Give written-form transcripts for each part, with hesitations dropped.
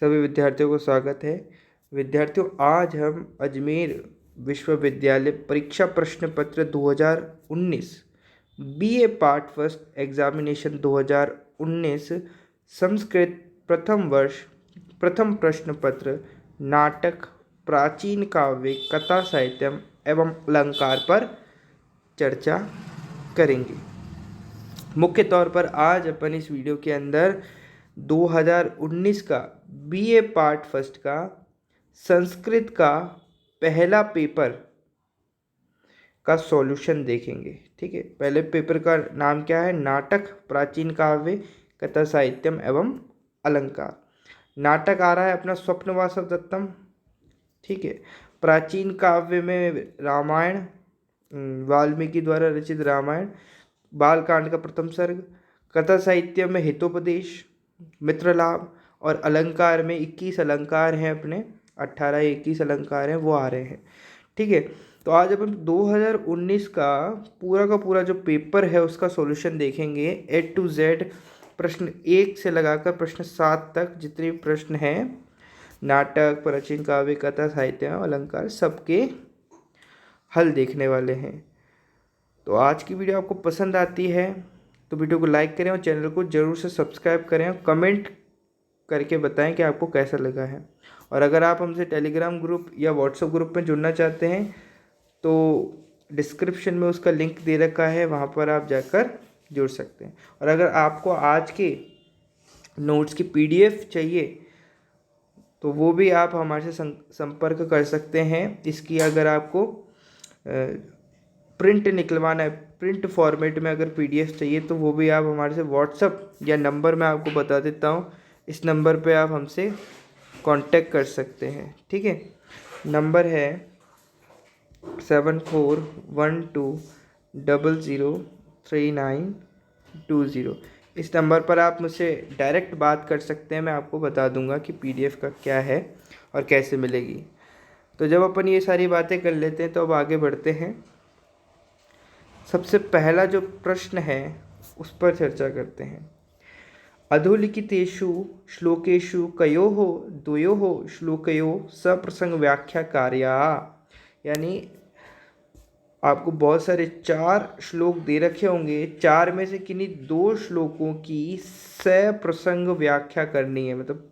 सभी विद्यार्थियों को स्वागत है। विद्यार्थियों, आज हम अजमेर विश्वविद्यालय परीक्षा प्रश्न पत्र 2019 BA part first examination 2019 Sanskrit प्रथम वर्ष प्रथम प्रश्न पत्र नाटक, प्राचीन काव्य, कथा साहित्यम एवं अलंकार पर चर्चा करेंगे। मुख्य तौर पर आज अपन इस वीडियो के अंदर 2019 का बीए पार्ट फर्स्ट का संस्कृत का पहला पेपर का सॉल्यूशन देखेंगे। ठीक है, पहले पेपर का नाम क्या है? नाटक, प्राचीन काव्य, कथा साहित्यम एवं अलंकार। नाटक आ रहा है अपना स्वप्न वासवदत्तम। ठीक है, प्राचीन काव्य में रामायण, वाल्मीकि द्वारा रचित रामायण, बालकांड का प्रथम सर्ग। कथा साहित्य में हितोपदेश, मित्रलाभ, और अलंकार में 21 अलंकार हैं अपने, 18-21 अलंकार हैं वो आ रहे हैं। ठीक है, तो आज अपन 2019 का पूरा जो पेपर है उसका सॉल्यूशन देखेंगे A to Z, प्रश्न 1 से लगाकर प्रश्न 7 तक जितने प्रश्न हैं नाटक, प्राचीन काव्य, कथा साहित्य, अलंकार, सबके हल देखने वाले हैं। तो आज की वीडियो आपको पसंद आती है तो वीडियो को लाइक करें और चैनल को ज़रूर से सब्सक्राइब करें और कमेंट करके बताएं कि आपको कैसा लगा है। और अगर आप हमसे टेलीग्राम ग्रुप या व्हाट्सएप ग्रुप में जुड़ना चाहते हैं तो डिस्क्रिप्शन में उसका लिंक दे रखा है, वहाँ पर आप जाकर जुड़ सकते हैं। और अगर आपको आज के नोट्स की PDF चाहिए तो वो भी आप हमारे से संपर्क कर सकते हैं। इसकी अगर आपको प्रिंट निकलवाना है, प्रिंट फॉर्मेट में अगर PDF चाहिए तो वो भी आप हमारे से व्हाट्सअप या नंबर मैं आपको बता देता हूँ, इस नंबर पे आप हमसे कांटेक्ट कर सकते हैं। ठीक है, नंबर है 7412003920। इस नंबर पर आप मुझसे डायरेक्ट बात कर सकते हैं। मैं आपको बता दूंगा कि PDF का क्या है और कैसे मिलेगी। तो जब अपन ये सारी बातें कर लेते हैं तो अब आगे बढ़ते हैं। सबसे पहला जो प्रश्न है उस पर चर्चा करते हैं। अधोलिखितेषु श्लोकेषु कयोः द्वयोः श्लोकयोः सप्रसंग व्याख्या कार्या, यानी आपको बहुत सारे 4 श्लोक दे रखे होंगे, 4 में से किन्हीं 2 श्लोकों की सप्रसंग व्याख्या करनी है। मतलब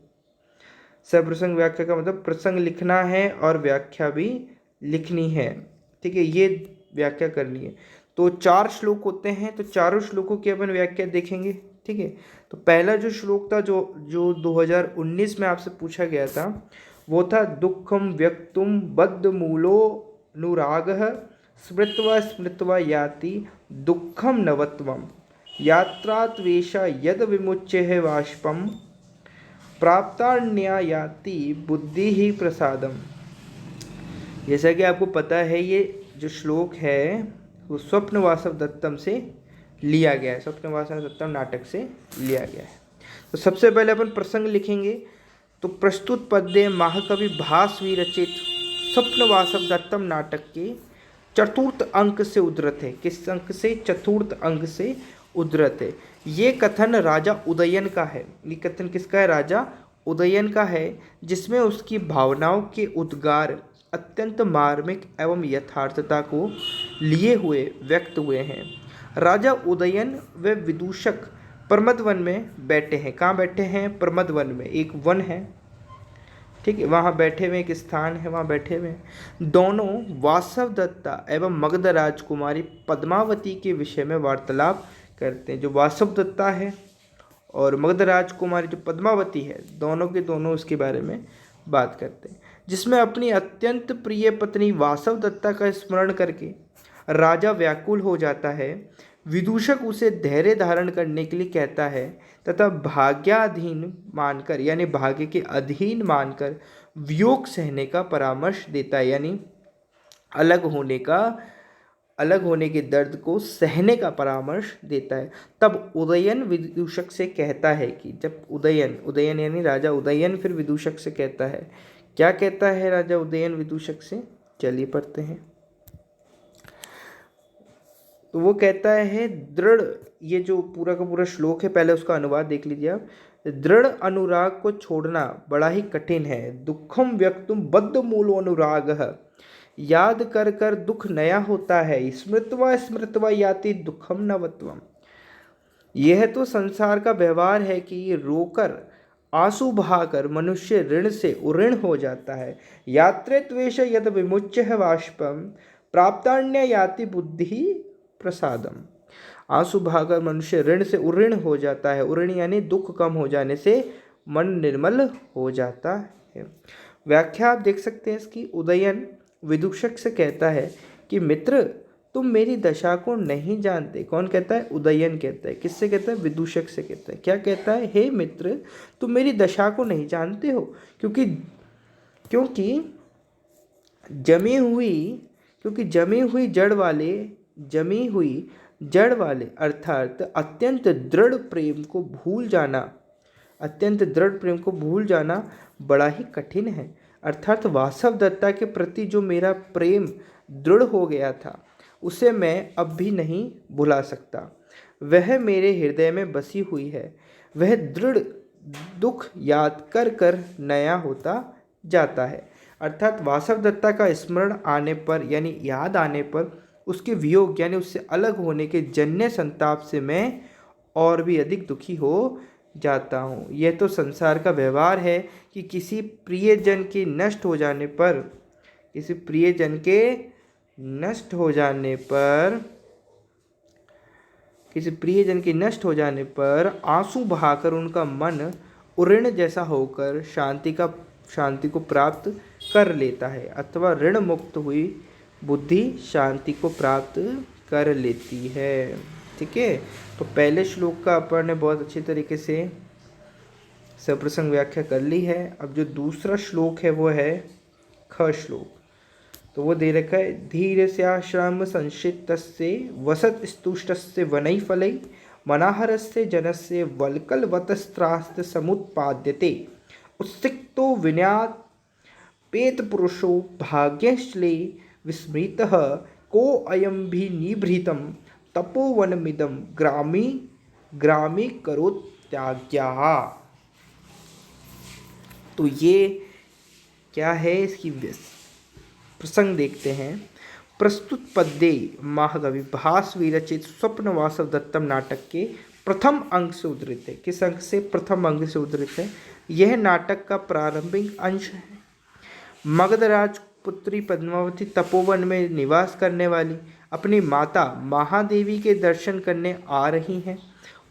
सप्रसंग व्याख्या का मतलब प्रसंग लिखना है और व्याख्या भी लिखनी है। ठीक है, ये व्याख्या करनी है। तो 4 श्लोक होते हैं, तो चारों श्लोकों की अपन व्याख्या देखेंगे। ठीक है, तो पहला जो श्लोक था जो 2019 में आपसे पूछा गया था वो था दुखम व्यक्तुम बद्ध मूलो अनुरागः स्मृत्वा स्मृत्वा याति दुखम नवत्वम यात्रात्वेषा यद विमुच्य वाष्पम प्राप्तान्या याति बुद्धि ही प्रसादम। जैसा कि आपको पता है ये जो श्लोक है वो स्वप्न वासवदत्तम से लिया गया है, स्वप्न वासवदत्तम नाटक से लिया गया है। तो सबसे पहले अपन प्रसंग लिखेंगे। तो प्रस्तुत पद्य महाकवि भास विरचित स्वप्न वासवदत्तम नाटक के चतुर्थ अंक से उद्धृत है। किस अंक से? चतुर्थ अंक से उद्धृत है। ये कथन राजा उदयन का है। ये कथन किसका है? राजा उदयन का है, जिसमें उसकी भावनाओं के उद्गार अत्यंत मार्मिक एवं यथार्थता को लिए हुए व्यक्त हुए हैं। राजा उदयन व विदूषक प्रमदवन में बैठे हैं। कहाँ बैठे हैं? प्रमदवन में, एक वन है। ठीक है, वहाँ बैठे हुए, एक स्थान है, वहाँ बैठे हुए हैं। दोनों वासवदत्ता एवं मगध राजकुमारी पद्मावती के विषय में वार्तालाप करते हैं। जो वासवदत्ता है और मगध राजकुमारी जो पद्मावती है, दोनों के दोनों उसके बारे में बात करते हैं, जिसमें अपनी अत्यंत प्रिय पत्नी वासवदत्ता का स्मरण करके राजा व्याकुल हो जाता है। विदूषक उसे धैर्य धारण करने के लिए कहता है तथा भाग्याधीन मानकर, यानी भाग्य के अधीन मानकर वियोग सहने का परामर्श देता है, यानी अलग होने के दर्द को सहने का परामर्श देता है। तब उदयन विदूषक से कहता है कि जब उदयन यानी राजा उदयन फिर विदूषक से कहता है, क्या कहता है राजा उदयन विदूषक से? चलिए पढ़ते हैं। तो वो कहता है दृढ़, ये जो पूरा का पूरा श्लोक है पहले उसका अनुवाद देख लीजिए आप। दृढ़ अनुराग को छोड़ना बड़ा ही कठिन है, दुखम व्यक्तुम बद्ध मूलो अनुराग, याद कर कर दुख नया होता है, स्मृत्वा स्मृत्वा याति दुखम नवत्वम। यह तो संसार का व्यवहार है कि रोकर आंसू बहाकर मनुष्य ऋण से उऋण हो जाता है। यात्रे त्वेष यद विमुच्य है वाष्पम, प्राप्तान्य याति बुद्धि प्रसादम। आंसू बहाकर मनुष्य ऋण से उऋण हो जाता है, उऋण यानी दुख कम हो जाने से मन निर्मल हो जाता है। व्याख्या आप देख सकते हैं इसकी। उदयन विदूषक से कहता है कि मित्र तुम मेरी दशा को नहीं जानते। कौन कहता है? उदयन कहता है। किससे कहता है? विदूषक से कहता है। क्या कहता है? हे मित्र तुम मेरी दशा को नहीं जानते हो, क्योंकि क्योंकि जमी हुई क्योंकि जमी हुई जड़ वाले अर्थात अत्यंत दृढ़ प्रेम को भूल जाना बड़ा ही कठिन है। अर्थात वासव दत्ता के प्रति जो मेरा प्रेम दृढ़ हो गया था उसे मैं अब भी नहीं भुला सकता। वह मेरे हृदय में बसी हुई है। वह दृढ़ दुख याद कर कर नया होता जाता है। अर्थात वासव दत्ता का स्मरण आने पर यानी याद आने पर उसके वियोग यानी उससे अलग होने के जन्य संताप से मैं और भी अधिक दुखी हो जाता हूँ। यह तो संसार का व्यवहार है कि किसी प्रियजन के नष्ट हो जाने पर आंसू बहाकर उनका मन उऋण जैसा होकर शांति को प्राप्त कर लेता है, अथवा ऋण मुक्त हुई बुद्धि शांति को प्राप्त कर लेती है। ठीक है, तो पहले श्लोक का अपन ने बहुत अच्छी तरीके से सप्रसंग व्याख्या कर ली है। अब जो दूसरा श्लोक है वो है ख श्लोक। तो वो दे रखा है धीरस्याश्रम संशितस्य वसत स्तुष्टस्य वनैः फलैः मनाहरस्य जनस्य वल्कलवतस्त्रास्त समुत्पाद्यते उत्सिक्तो विन्यात् पेतपुरुषो भाग्यश्ले विस्मृतः को अयं भी निभृतं तपोवनमिदं ग्रामी करोत्याज्ञः। तो ये क्या है, इसकी प्रसंग देखते हैं। प्रस्तुत पद्य महाकवि भास विरचित स्वप्न वासव दत्तम नाटक के प्रथम अंक से उद्धृत है। किस अंक से? प्रथम अंक से उद्धृत है। यह नाटक का प्रारंभिक अंश है। मगधराज पुत्री पद्मावती तपोवन में निवास करने वाली अपनी माता महादेवी के दर्शन करने आ रही हैं।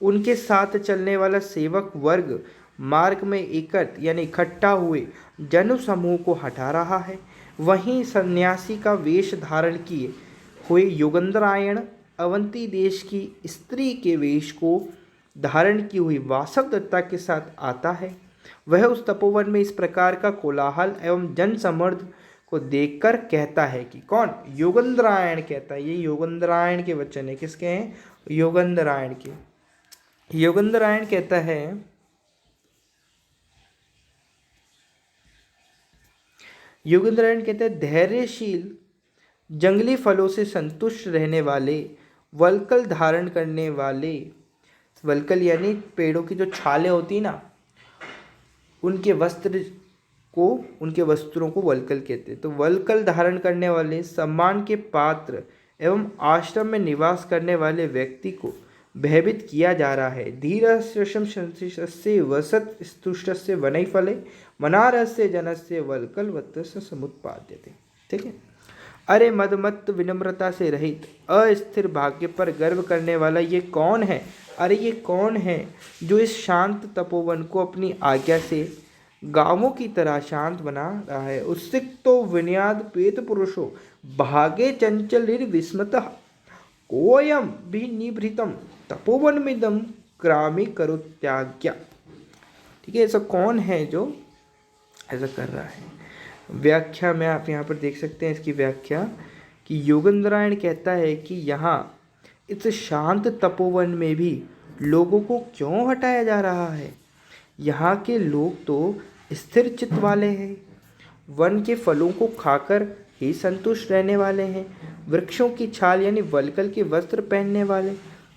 उनके साथ चलने वाला सेवक वर्ग मार्ग में इकट्ठा हुए जन समूह को हटा रहा है। वहीं सन्यासी का वेश धारण किए हुए योगेंद्रायण अवंती देश की स्त्री के वेश को धारण की हुई वासव दत्ता के साथ आता है। वह उस तपोवन में इस प्रकार का कोलाहल एवं जन समर्द को देखकर कहता है कि कौन? योगेंद्रायण कहता है। ये योगेंद्रायण के वचन है। किसके हैं? योगेंद्रायण के। योगेंद्रायण कहता है धैर्यशील जंगली फलों से संतुष्ट रहने वाले, वल्कल धारण करने वाले, वल्कल यानी पेड़ों की जो छालें होती ना, उनके वस्त्रों को वल्कल कहते हैं। तो वल्कल धारण करने वाले, सम्मान के पात्र एवं आश्रम में निवास करने वाले व्यक्ति को भयभीत किया जा रहा है। धीरस्य वसत स्तुष्टस्य वनैः फलैः मनारस्य जनस्य वल्कलवतस्य समुत्पाद्यते। ठीक है। अरे मदमत्त विनम्रता से रहित अस्थिर भाग्य पर गर्व करने वाला ये कौन है? अरे ये कौन है जो इस शांत तपोवन को अपनी आज्ञा से गांवों की तरह शांत बना रहा है? उत्सिक्तो विन्याद पेत पुरुषो भागे चंचलिर विस्मतः कोयम भी निभृतम तपोवन मिदम ग्रामी करोत्याज्ञा। ठीक है, ऐसा कौन है जो ऐसा कर रहा है? व्याख्या में आप यहाँ पर देख सकते हैं इसकी व्याख्या कि योगेंद्रायण कहता है कि यहाँ इस शांत तपोवन में भी लोगों को क्यों हटाया जा रहा है? यहाँ के लोग तो स्थिर चित्त वाले हैं। वन के फलों को खाकर ही संतुष्ट रहने वाले हैं। वृक्षों की छाल यानी वल्कल के वस्त्र पहनने वाले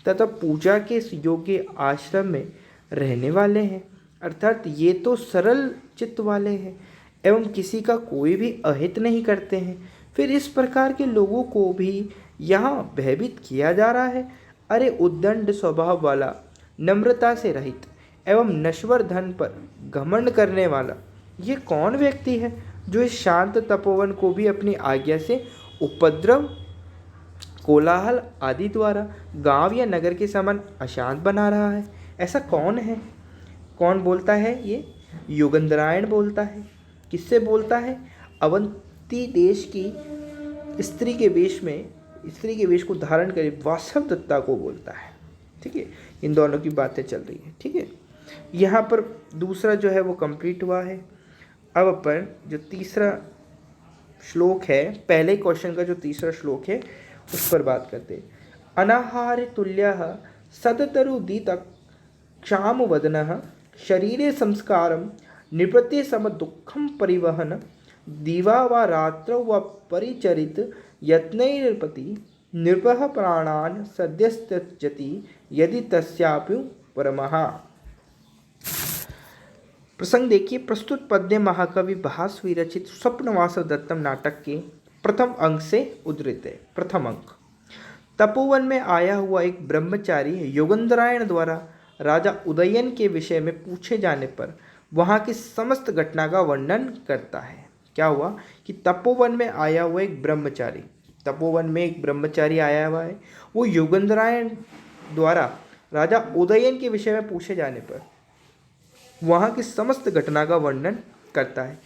तथा पूजा के योग्य आश्रम में रहने वाले हैं। अर्थात ये तो सरल चित्त वाले हैं एवं किसी का कोई भी अहित नहीं करते हैं। फिर इस प्रकार के लोगों को भी यहाँ भयभीत किया जा रहा है। अरे उद्दंड स्वभाव वाला, नम्रता से रहित एवं नश्वर धन पर घमंड करने वाला, ये कौन व्यक्ति है जो इस शांत तपोवन को भी अपनी आज्ञा से उपद्रव, कोलाहल आदि द्वारा गांव या नगर के समान अशांत बना रहा है? ऐसा कौन है? कौन बोलता है ये? योगेंद्रायण बोलता है। किससे बोलता है? अवंती देश की स्त्री के वेश को धारण करे वासवदत्ता को बोलता है। ठीक है, इन दोनों की बातें चल रही है। ठीक है, यहाँ पर दूसरा जो है वो कंप्लीट हुआ है। अब अपन जो तीसरा श्लोक है, पहले क्वेश्चन का जो तीसरा श्लोक है उस पर बात करते हैं। अनाहार तुल्यः सदतरुदीत क्षाम वदनः शरीरे संस्कारम निपत्य सम दुःखम परिवहन दिवा व रात्रौ व परिचरित यत्नैर्पति नृपः प्राणान् सद्यस्त्यजति यदि तस्यापि परमः। प्रसंग देखिए। प्रस्तुत पद्य महाकवि भास विरचित स्वप्नवासव दत्तम नाटक के प्रथम अंक से उद्धृत है। प्रथम अंक। तपोवन में आया हुआ एक ब्रह्मचारी योगेंद्रायण द्वारा राजा उदयन के विषय में पूछे जाने पर वहाँ की समस्त घटना का वर्णन करता है। क्या हुआ कि तपोवन में आया हुआ एक ब्रह्मचारी, तपोवन में एक ब्रह्मचारी आया हुआ है, वो योगेंद्रायण द्वारा राजा उदयन के विषय में पूछे जाने पर वहाँ की समस्त घटना का वर्णन करता है।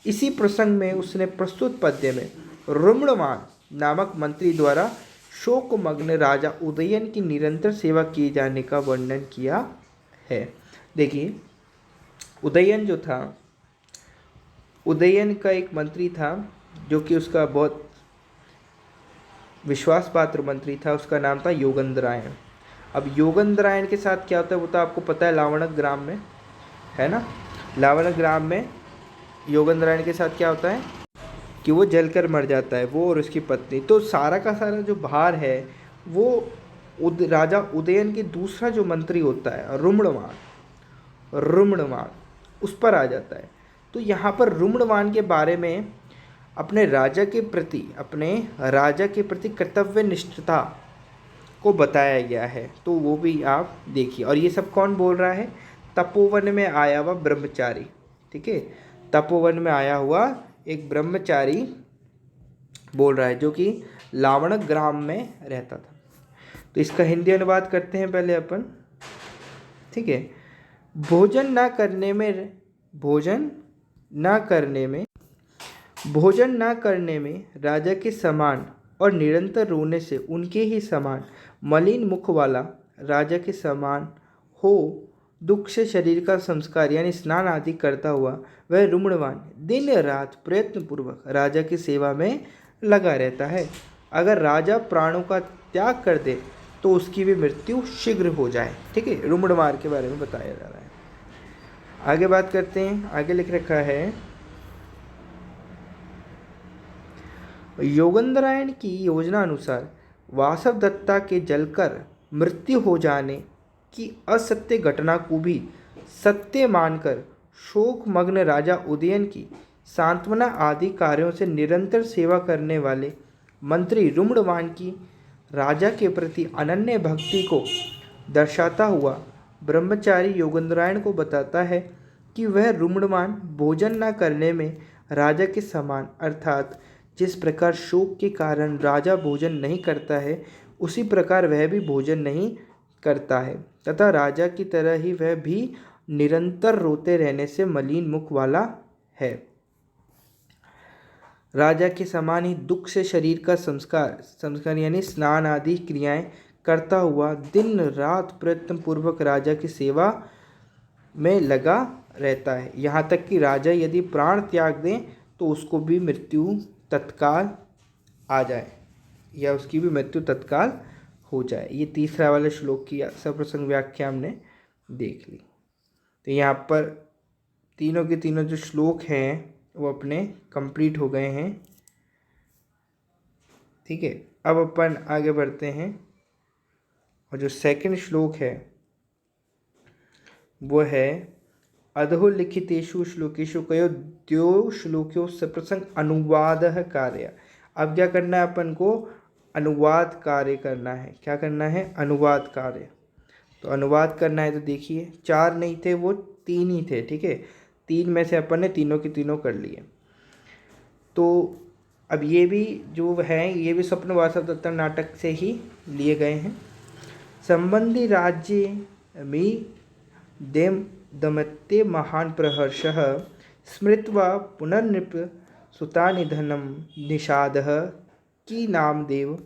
इसी प्रसंग में उसने प्रस्तुत पद्य में रुम्णवान नामक मंत्री द्वारा शोकमग्न राजा उदयन की निरंतर सेवा किए जाने का वर्णन किया है। देखिए, उदयन जो था, उदयन का एक मंत्री था जो कि उसका बहुत विश्वास पात्र मंत्री था। उसका नाम था योगेंद्रायण। अब योगेंद्रायण के साथ क्या होता है वो तो आपको पता है, लावणक ग्राम में है ना। लावणक ग्राम में योगेंद्रायण के साथ क्या होता है कि वो जलकर मर जाता है, वो और उसकी पत्नी। तो सारा का सारा जो भार है वो राजा उदयन के दूसरा जो मंत्री होता है रुम्णवान उस पर आ जाता है। तो यहाँ पर रुम्णवान के बारे में अपने राजा के प्रति कर्तव्य निष्ठता को बताया गया है। तो वो भी आप देखिए। और ये सब कौन बोल रहा है? तपोवन में आया हुआ ब्रह्मचारी। ठीक है, तपोवन में आया हुआ एक ब्रह्मचारी बोल रहा है जो कि लावणक ग्राम में रहता था। तो इसका हिंदी अनुवाद करते हैं पहले अपन। ठीक है, भोजन न करने में राजा के समान और निरंतर रोने से उनके ही समान मलिन मुख वाला, राजा के समान हो दुख से शरीर का संस्कार यानी स्नान आदि करता हुआ वह रुम्णवान दिन रात प्रयत्न पूर्वक राजा की सेवा में लगा रहता है। अगर राजा प्राणों का त्याग कर दे तो उसकी भी मृत्यु शीघ्र हो जाए। ठीक है, रुम्णवान के बारे में बताया जा रहा है। आगे बात करते हैं। आगे लिख रखा है, योगेंद्रायण की योजना अनुसार वासवदत्ता के जलकर मृत्यु हो जाने की असत्य घटना को भी सत्य मानकर शोकमग्न राजा उदयन की सांत्वना आदि कार्यों से निरंतर सेवा करने वाले मंत्री रुम्णवान की राजा के प्रति अनन्य भक्ति को दर्शाता हुआ ब्रह्मचारी योगेंद्रायण को बताता है कि वह रुम्णवान भोजन न करने में राजा के समान, अर्थात जिस प्रकार शोक के कारण राजा भोजन नहीं करता है उसी प्रकार वह भी भोजन नहीं करता है तथा राजा की तरह ही वह भी निरंतर रोते रहने से मलिन मुख वाला है। राजा के समान ही दुख से शरीर का संस्कार यानी स्नान आदि क्रियाएं करता हुआ दिन रात प्रयत्न पूर्वक राजा की सेवा में लगा रहता है। यहाँ तक कि राजा यदि प्राण त्याग दें तो उसको भी मृत्यु तत्काल आ जाए या उसकी भी मृत्यु तत्काल हो जाए। ये तीसरा वाले श्लोक की सप्रसंग व्याख्या हमने देख ली। तो यहाँ पर तीनों के तीनों जो श्लोक हैं वो अपने कंप्लीट हो गए हैं। ठीक है, अब अपन आगे बढ़ते हैं और जो सेकंड श्लोक है वो है अधोलिखितेषु श्लोकेषु कयो श्लोक्यो सप्रसंग अनुवाद कार्य। अब क्या करना है अपन को, अनुवाद कार्य करना है। क्या करना है, अनुवाद कार्य। तो अनुवाद करना है तो देखिए 4 नहीं थे, वो 3 ही थे। ठीक है, 3 में से अपन ने तीनों की तीनों कर लिए। तो अब ये भी जो है ये भी स्वप्न वासवदत्तम नाटक से ही लिए गए हैं। संबंधी राज्य में देम दमत्ते महान प्रहर्षः स्मृत्वा पुनर्नृप सुतानिधनं निषादः की नामदेव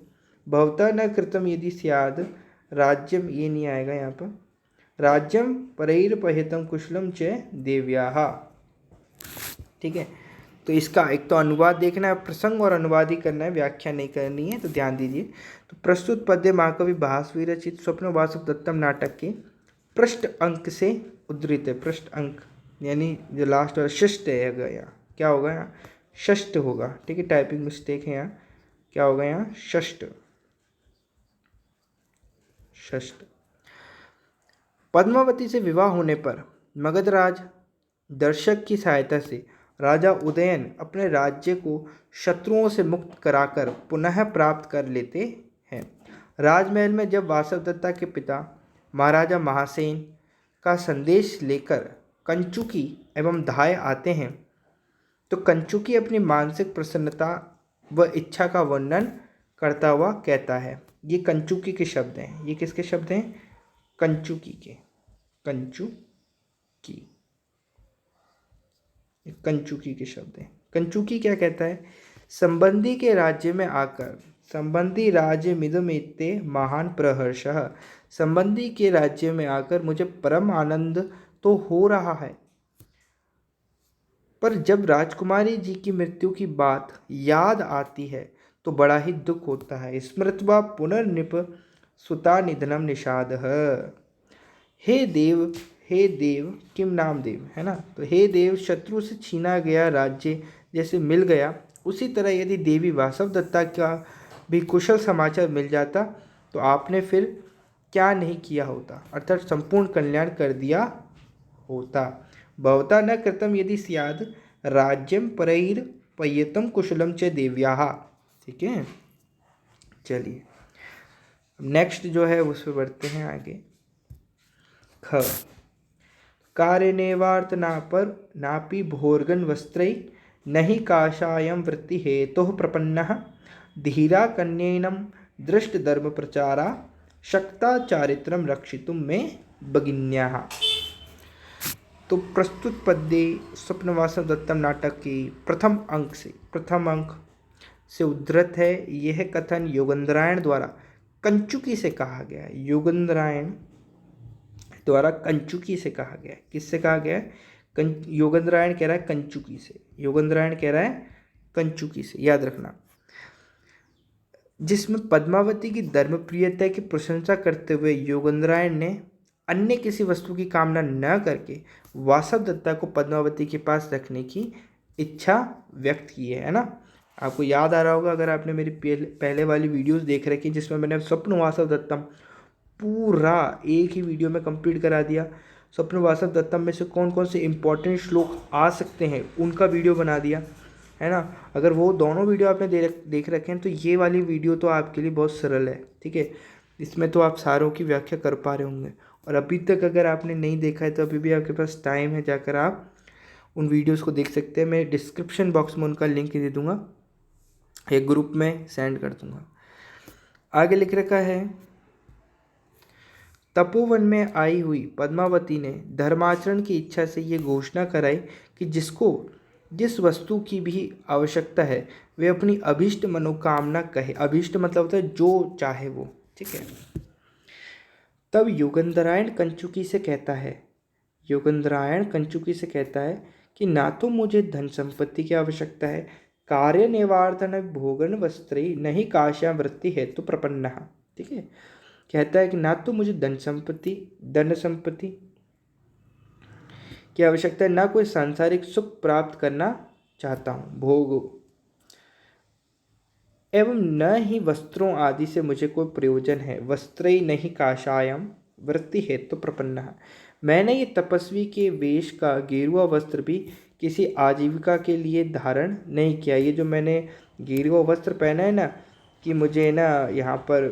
भवता न कृतम यदि स्याद राज्यम, ये नहीं आएगा यहाँ पर, राज्यम परैर्पहितं कुशलम च देव्याः। ठीक है, तो इसका एक तो अनुवाद देखना है, प्रसंग और अनुवाद ही करना है, व्याख्या नहीं करनी है, तो ध्यान दीजिए। तो प्रस्तुत पद्य महाकवि भासवी रचित स्वप्न वासवदत्तम नाटक के पृष्ठ अंक से उद्धृत है। पृष्ठ अंक यानी जो लास्ट और षष्ठ है यहाँ, क्या होगा यहाँ, षष्ठ होगा। ठीक है, टाइपिंग मिस्टेक है यहाँ, क्या होगा यहाँ, षष्ठ। षष्ठ। पद्मावती से विवाह होने पर मगधराज दर्शक की सहायता से राजा उदयन अपने राज्य को शत्रुओं से मुक्त कराकर पुनः प्राप्त कर लेते हैं। राजमहल में जब वासवदत्ता के पिता महाराजा महासेन का संदेश लेकर कंचुकी एवं धाय आते हैं तो कंचुकी अपनी मानसिक प्रसन्नता व इच्छा का वर्णन करता हुआ कहता है। ये कंचुकी के शब्द हैं। ये किसके शब्द हैं, कंचुकी के। कंचुकी के शब्द हैं। कंचुकी क्या कहता है, संबंधी के राज्य में आकर संबंधी राज्य मिदमेत्ते महान प्रहर्षः, संबंधी के राज्य में आकर मुझे परम आनंद तो हो रहा है, पर जब राजकुमारी जी की मृत्यु की बात याद आती है तो बड़ा ही दुख होता है। स्मृत्वा पुनर्नृप सुता निधनम निषादः। हे देव किम नाम देव, है ना, तो हे देव, शत्रु से छीना गया राज्य जैसे मिल गया, उसी तरह यदि देवी वासवदत्ता का भी कुशल समाचार मिल जाता तो आपने फिर क्या नहीं किया होता, अर्थात संपूर्ण कल्याण कर दिया होता। भवता न कृतम यदि स्याद राज्यम परैर्पयितं कुशलम च देव्याः। ठीक है, चलिए नेक्स्ट जो है उस पर बढ़ते हैं आगे। ख कार्यनेवार्तना पर नापि भोर्गन वस्त्रै नहि काषायं वृत्ति हेतुः प्रपन्नः धीरा कन्येनं दृष्टधर्म प्रचारा शक्ता चारित्रम रक्षितुं में भगिन्याः। तो प्रस्तुत पद्य स्वप्न वासवदत्तम नाटक के प्रथम अंक से उद्धृत है। यह कथन योगेंद्रायण द्वारा कंचुकी से कहा गया है। योगेंद्रायण द्वारा कंचुकी से कहा गया है। किससे कहा गया है, योगेंद्रायण कह रहा है कंचुकी से। योगेंद्रायण कह रहा है कंचुकी से, याद रखना। जिसमें पद्मावती की धर्मप्रियता की प्रशंसा करते हुए योगेंद्रायण ने अन्य किसी वस्तु की कामना न करके वासवदत्ता को पद्मावती के पास रखने की इच्छा व्यक्त की है ना। आपको याद आ रहा होगा अगर आपने मेरी पहले वाली वीडियोस देख रखी जिसमें मैंने स्वप्न वासवदत्तम पूरा एक ही वीडियो में कंप्लीट करा दिया। स्वप्न वासवदत्तम में से कौन कौन से इंपॉर्टेंट श्लोक आ सकते हैं उनका वीडियो बना दिया है ना। अगर वो दोनों वीडियो आपने देख रखे हैं तो ये वाली वीडियो तो आपके लिए बहुत सरल है। ठीक है, इसमें तो आप सारों की व्याख्या कर पा रहे होंगे। और अभी तक अगर आपने नहीं देखा है तो अभी भी आपके पास टाइम है, जाकर आप उन वीडियोस को देख सकते हैं। मैं डिस्क्रिप्शन बॉक्स में उनका लिंक दे दूंगा, एक ग्रुप में सेंड कर दूंगा। आगे लिख रखा है, तपोवन में आई हुई पद्मावती ने धर्माचरण की इच्छा से ये घोषणा कराई कि जिसको जिस वस्तु की भी आवश्यकता है वे अपनी अभीष्ट मनोकामना कहे। अभीष्ट मतलब होता है जो चाहे वो। ठीक है, तब योगेंद्रायण कंचुकी से कहता है कि ना तो मुझे धन संपत्ति की आवश्यकता है, कार्य निवार्थन भोगन वस्त्रे नहीं काश्या वृत्ति हेतु प्रपन्न। ठीक है, कहता है कि ना तो मुझे धन संपत्ति की आवश्यकता है, ना कोई सांसारिक सुख प्राप्त करना चाहता हूँ, भोग एवं न ही वस्त्रों आदि से मुझे कोई प्रयोजन है। वस्त्रै नहीं काषायम वृत्ति हेतु प्रपन्नः। मैंने ये तपस्वी के वेश का गेरुआ वस्त्र भी किसी आजीविका के लिए धारण नहीं किया। ये जो मैंने गेरुआ वस्त्र पहना है ना, कि मुझे ना यहाँ पर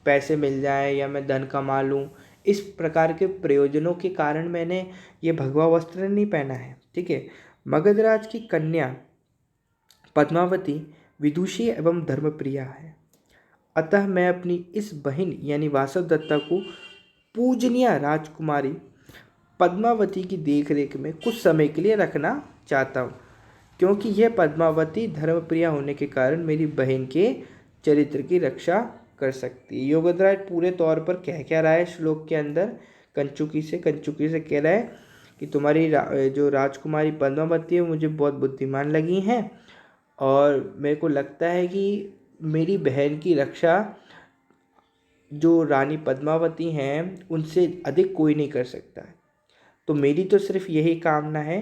पैसे मिल जाए या मैं धन कमा लूँ, इस प्रकार के प्रयोजनों के कारण मैंने ये भगवा वस्त्र नहीं पहना है। ठीक है। मगधराज की कन्या पद्मावती विदुषी एवं धर्मप्रिया है, अतः मैं अपनी इस बहन यानी वासवदत्ता को पूजनीय राजकुमारी पद्मावती की देखरेख में कुछ समय के लिए रखना चाहता हूँ, क्योंकि यह पद्मावती धर्मप्रिया होने के कारण मेरी बहन के चरित्र की रक्षा कर सकती है। योगेंद्र पूरे तौर पर कह क्या रहा है श्लोक के अंदर, कंचुकी से कह रहा है कि तुम्हारी जो राजकुमारी पद्मावती है मुझे बहुत बुद्धिमान लगी हैं, और मेरे को लगता है कि मेरी बहन की रक्षा जो रानी पद्मावती हैं उनसे अधिक कोई नहीं कर सकता है। तो मेरी तो सिर्फ यही कामना है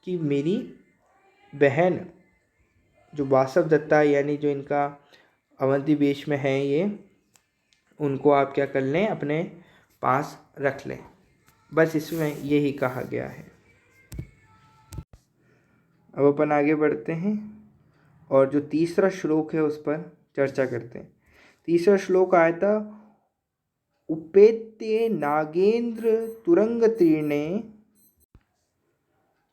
कि मेरी बहन जो वासवदत्ता यानी जो इनका अवंती वेश में है ये, उनको आप क्या कर लें, अपने पास रख लें। बस इसमें यही कहा गया है। अब अपन आगे बढ़ते हैं और जो तीसरा श्लोक है उस पर चर्चा करते हैं। तीसरा श्लोक आया था, उपेत्ये नागेंद्र तुरंग तीर्णे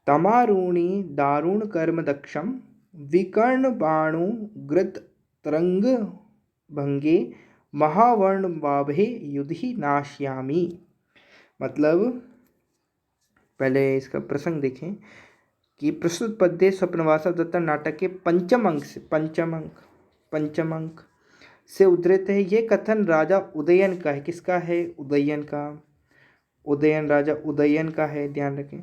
तमारूणी दारुण कर्म दक्षम विकर्ण बाणु गृत तरंग भंगे महावर्ण बाभे युधि नाश्यामी। मतलब पहले इसका प्रसंग देखें कि प्रस्तुत पद्य स्वप्नवासव दत्ता नाटक के पंचम अंक से उद्धृत है। ये कथन राजा उदयन का है। किसका है? उदयन का। राजा उदयन का है, ध्यान रखें,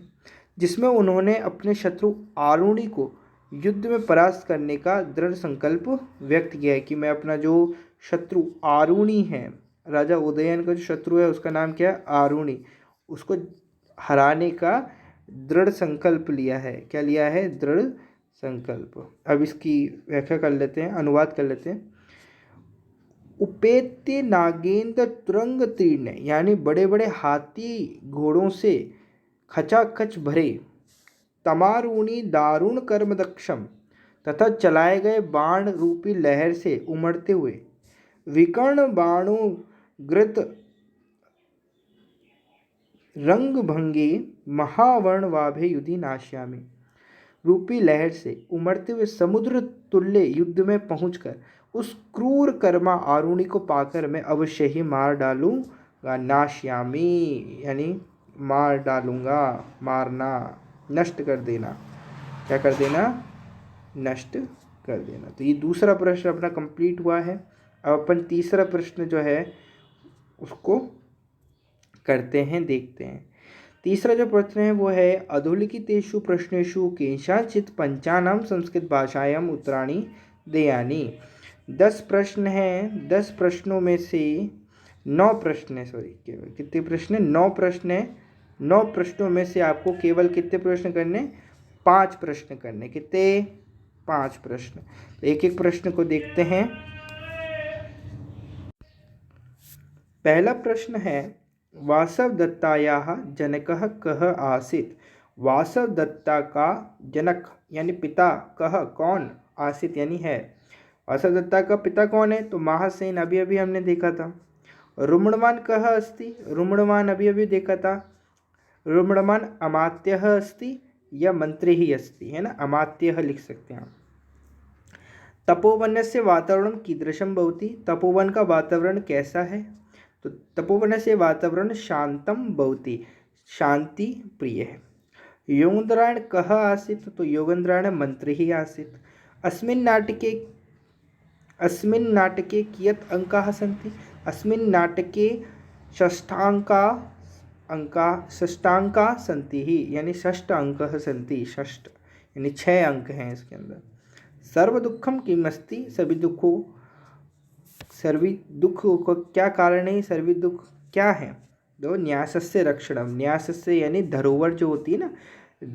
जिसमें उन्होंने अपने शत्रु आरुणि को युद्ध में परास्त करने का दृढ़ संकल्प व्यक्त किया है कि मैं अपना जो शत्रु आरुणि है, राजा उदयन का जो शत्रु है उसका नाम क्या है? आरुणि, उसको हराने का दृढ़ संकल्प लिया है। क्या लिया है? दृढ़ संकल्प। अब इसकी व्याख्या कर लेते हैं, अनुवाद कर लेते हैं। उपेत्य नागेंद्र तुरंग तीर्ण, यानी बड़े बड़े हाथी घोड़ों से खचाखच भरे, तमारूणी दारुण कर्म दक्षम, तथा चलाए गए बाण रूपी लहर से उमड़ते हुए, विकर्ण बाणु गृत रंग भंगे महावर्ण वाभे युधि नाश्यामी, रूपी लहर से उमड़ते हुए समुद्र तुल्य युद्ध में पहुंचकर उस क्रूर कर्मा आरुणि को पाकर मैं अवश्य ही मार डालूंगा। नाश्यामी यानी मार डालूंगा, मारना, नष्ट कर देना। क्या कर देना? नष्ट कर देना। तो ये दूसरा प्रश्न अपना कंप्लीट हुआ है। अब अपन तीसरा प्रश्न जो है उसको करते हैं, देखते हैं। तीसरा जो प्रश्न है वो है, अधोलिखितेषु प्रश्नेषु केषांचित् पंचानां संस्कृत भाषायाम् उत्तराणि देयानि। 10 प्रश्न हैं। 10 प्रश्नों में से 9 प्रश्न है, सॉरी कितने प्रश्न? 9 प्रश्न है। 9 प्रश्नों में से आपको केवल कितने प्रश्न करने? 5 प्रश्न करने। कितने? 5 प्रश्न। एक एक प्रश्न को देखते हैं। पहला प्रश्न है, वासवदत्तायाः जनकः कः आसीत्? वासवदत्ता का जनक यानी पिता कः, कौन, आसीत् यानी है। वासवदत्ता का पिता कौन है? तो महासेन, अभी अभी हमने देखा था। रुमणवान कः अस्ति? रुमणवान अभी अभी देखा था। रुमणवान अमात्यः अस्ति या मंत्री ही अस्ति, है ना, अमात्यः लिख सकते हैं आप। तपोवनस्य वातावरण कीदृशं भवति? तपोवन का वातावरण कैसा है? तो तपोवनस्य वातावरण शांतम भवति, शांति प्रिय है। योगेन्द्रायण कः आसीत्? तो योगेन्द्रायण मंत्री ही आसीत्। अस्मिन् नाटके कियत् अंकाः सन्ति? अस्मिन् नाटके षष्ठांका सन्ति ही, यानी 6 अंकः सन्ति। 6 यानी 6 अंक हैं इसके अंदर। सर्व दुखम किमस्ति? सभी दुख को क्या कारण है? सर्वी दुख क्या है? दो, न्यासस्य रक्षणम। न्यासस्य यानी धरोहर जो होती है ना,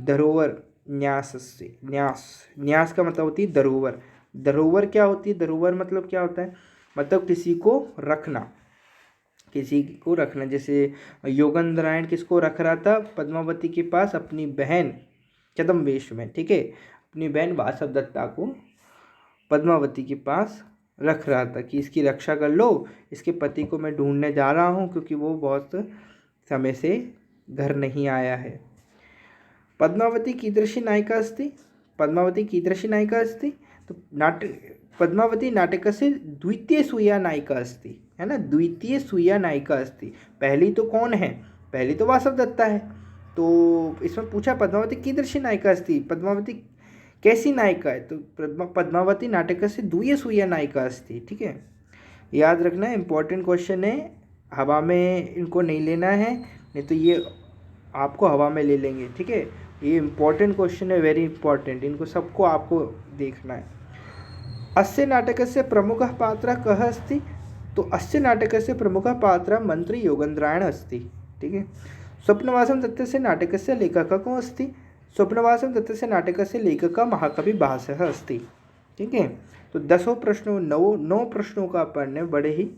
धरोहर, न्यासस्य, न्यास का मतलब होती है धरोहर। धरोहर क्या होती है? धरोहर मतलब क्या होता है? मतलब किसी को रखना, किसी को रखना। जैसे योगेंद्रायण किसको रख रहा था? पद्मावती के पास अपनी बहन छद्मवेश में, ठीक है, अपनी बहन वासवदत्ता को पद्मावती के पास रख रहा था कि इसकी रक्षा कर लो, इसके पति को मैं ढूंढने जा रहा हूँ क्योंकि वो बहुत समय से घर नहीं आया है। पद्मावती कीदृशी नायिका अस्ति? पद्मावती कीदृशी नायिका अस्ति? तो पद्मावती नाटकस्य द्वितीय सूया नायिका अस्ति, है ना, द्वितीय सूया नायिका अस्ति। पहली तो कौन है? पहली तो वासवदत्ता है। तो इसमें पूछा पद्मावती कीदृशी नायिका अस्ति, पद्मावती कैसी नायिका है? तो पद्मावती नाटकस्य द्वितीय सूया नायिका अस्ति, ठीक है। याद रखना, इंपॉर्टेंट क्वेश्चन है, हवा में इनको नहीं लेना है, नहीं तो ये आपको हवा में ले लेंगे, ठीक है। ये इंपॉर्टेंट क्वेश्चन है, वेरी इंपॉर्टेंट, इनको सबको आपको देखना है। अस्य नाटकस्य प्रमुखः पात्रः कः अस्ति? तो अस्य नाटकस्य प्रमुखः पात्रः मन्त्री योगेंद्रायण अस्ति, ठीक है। स्वप्नवासं दत्तस्य नाटकस्य लेखकः को अस्ति? स्वप्नवासं दत्तस्य नाटकस्य लेखकः महाकवि भासः अस्ति, ठीक है। तो 10 प्रश्नों 9 प्रश्नों का अपन ने बड़े ही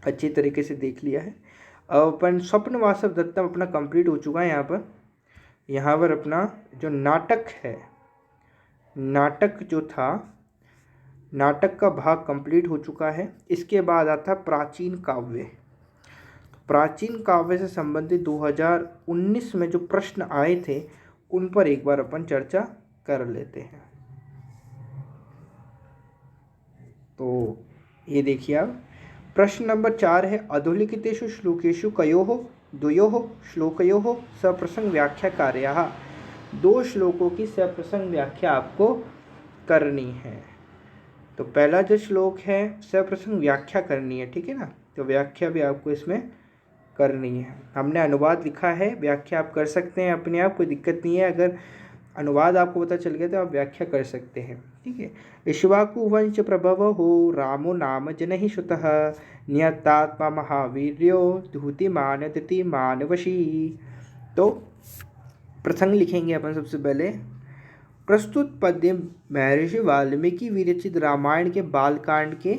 अच्छी तरीके से देख लिया है। अब अपन स्वप्नवासव दत्ता अपना कंप्लीट हो चुका है। यहाँ पर अपना जो नाटक है, नाटक जो था, नाटक का भाग कंप्लीट हो चुका है। इसके बाद आता प्राचीन काव्य। प्राचीन काव्य से संबंधित 2019 में जो प्रश्न आए थे उन पर एक बार अपन चर्चा कर लेते हैं। तो ये देखिए आप, प्रश्न नंबर 4 है, अधोलिखितेषु श्लोकेषु कयोः द्वयोः श्लोकयोः सप्रसंग व्याख्या कार्याः। 2 श्लोकों की सप्रसंग व्याख्या आपको करनी है। तो पहला जो श्लोक है सप्रसंग व्याख्या करनी है, ठीक है ना। तो व्याख्या भी आपको इसमें करनी है। हमने अनुवाद लिखा है, व्याख्या आप कर सकते हैं अपने आप, कोई दिक्कत नहीं है। अगर अनुवाद आपको पता चल गया तो आप व्याख्या कर सकते हैं, ठीक है। इक्ष्वाकु वंश प्रभव हो रामो नाम जनहि श्रुतः नियतात्मा महावीर्यो धूतिमान धृतिमान वशी। तो प्रसंग लिखेंगे अपन सबसे पहले। प्रस्तुत पद्य महर्षि वाल्मीकि विरचित रामायण के बालकांड के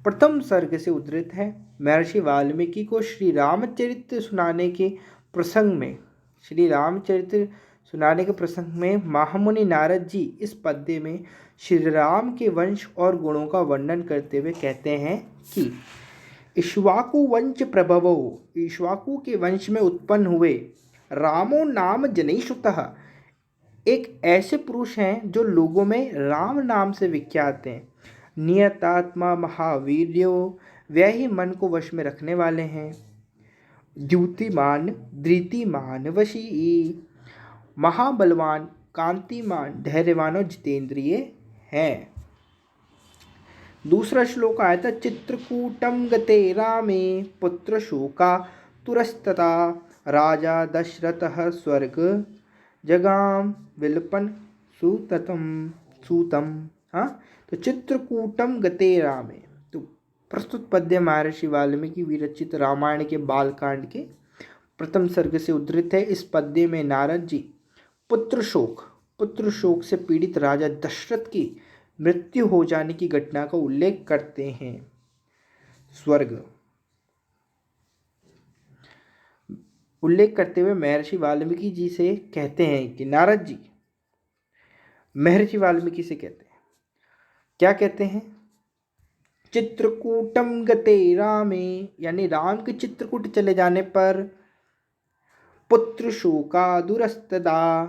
प्रथम सर्ग से उद्धृत है। महर्षि वाल्मीकि को श्री रामचरित्र सुनाने के प्रसंग में महामुनि नारद जी इस पद्य में श्री राम के वंश और गुणों का वर्णन करते हुए कहते हैं कि इक्ष्वाकु वंश प्रभवो, इक्ष्वाकु के वंश में उत्पन्न हुए, रामो नाम जनैः श्रुतः, एक ऐसे पुरुष हैं जो लोगों में राम नाम से विख्यात हैं। नियतात्मा महावीर्यो, वह ही मन को वश में रखने वाले हैं। द्युतिमान धृतिमान वशी, महाबलवान कांतिमान धैर्यवान और जितेंद्रिय हैं। दूसरा श्लोक आया था, चित्रकूटम गते रामे पुत्र शोका तुरस्तता राजा दशरथः स्वर्ग जगाम विलपन सूतम। हाँ, तो चित्रकूटम गते रामे, तो प्रस्तुत पद्य महर्षि वाल्मीकि विरचित रामायण के बालकांड के प्रथम सर्ग से उद्धृत है। इस पद्य में नारद जी पुत्र शोक से पीड़ित राजा दशरथ की मृत्यु हो जाने की घटना का उल्लेख करते हैं। स्वर्ग उल्लेख करते हुए महर्षि वाल्मीकि जी से कहते हैं कि नारद जी महर्षि वाल्मीकि से कहते हैं, क्या कहते हैं? चित्रकूटम गते रामे, यानी राम के चित्रकूट चले जाने पर, पुत्र शोका दुरस्तदा,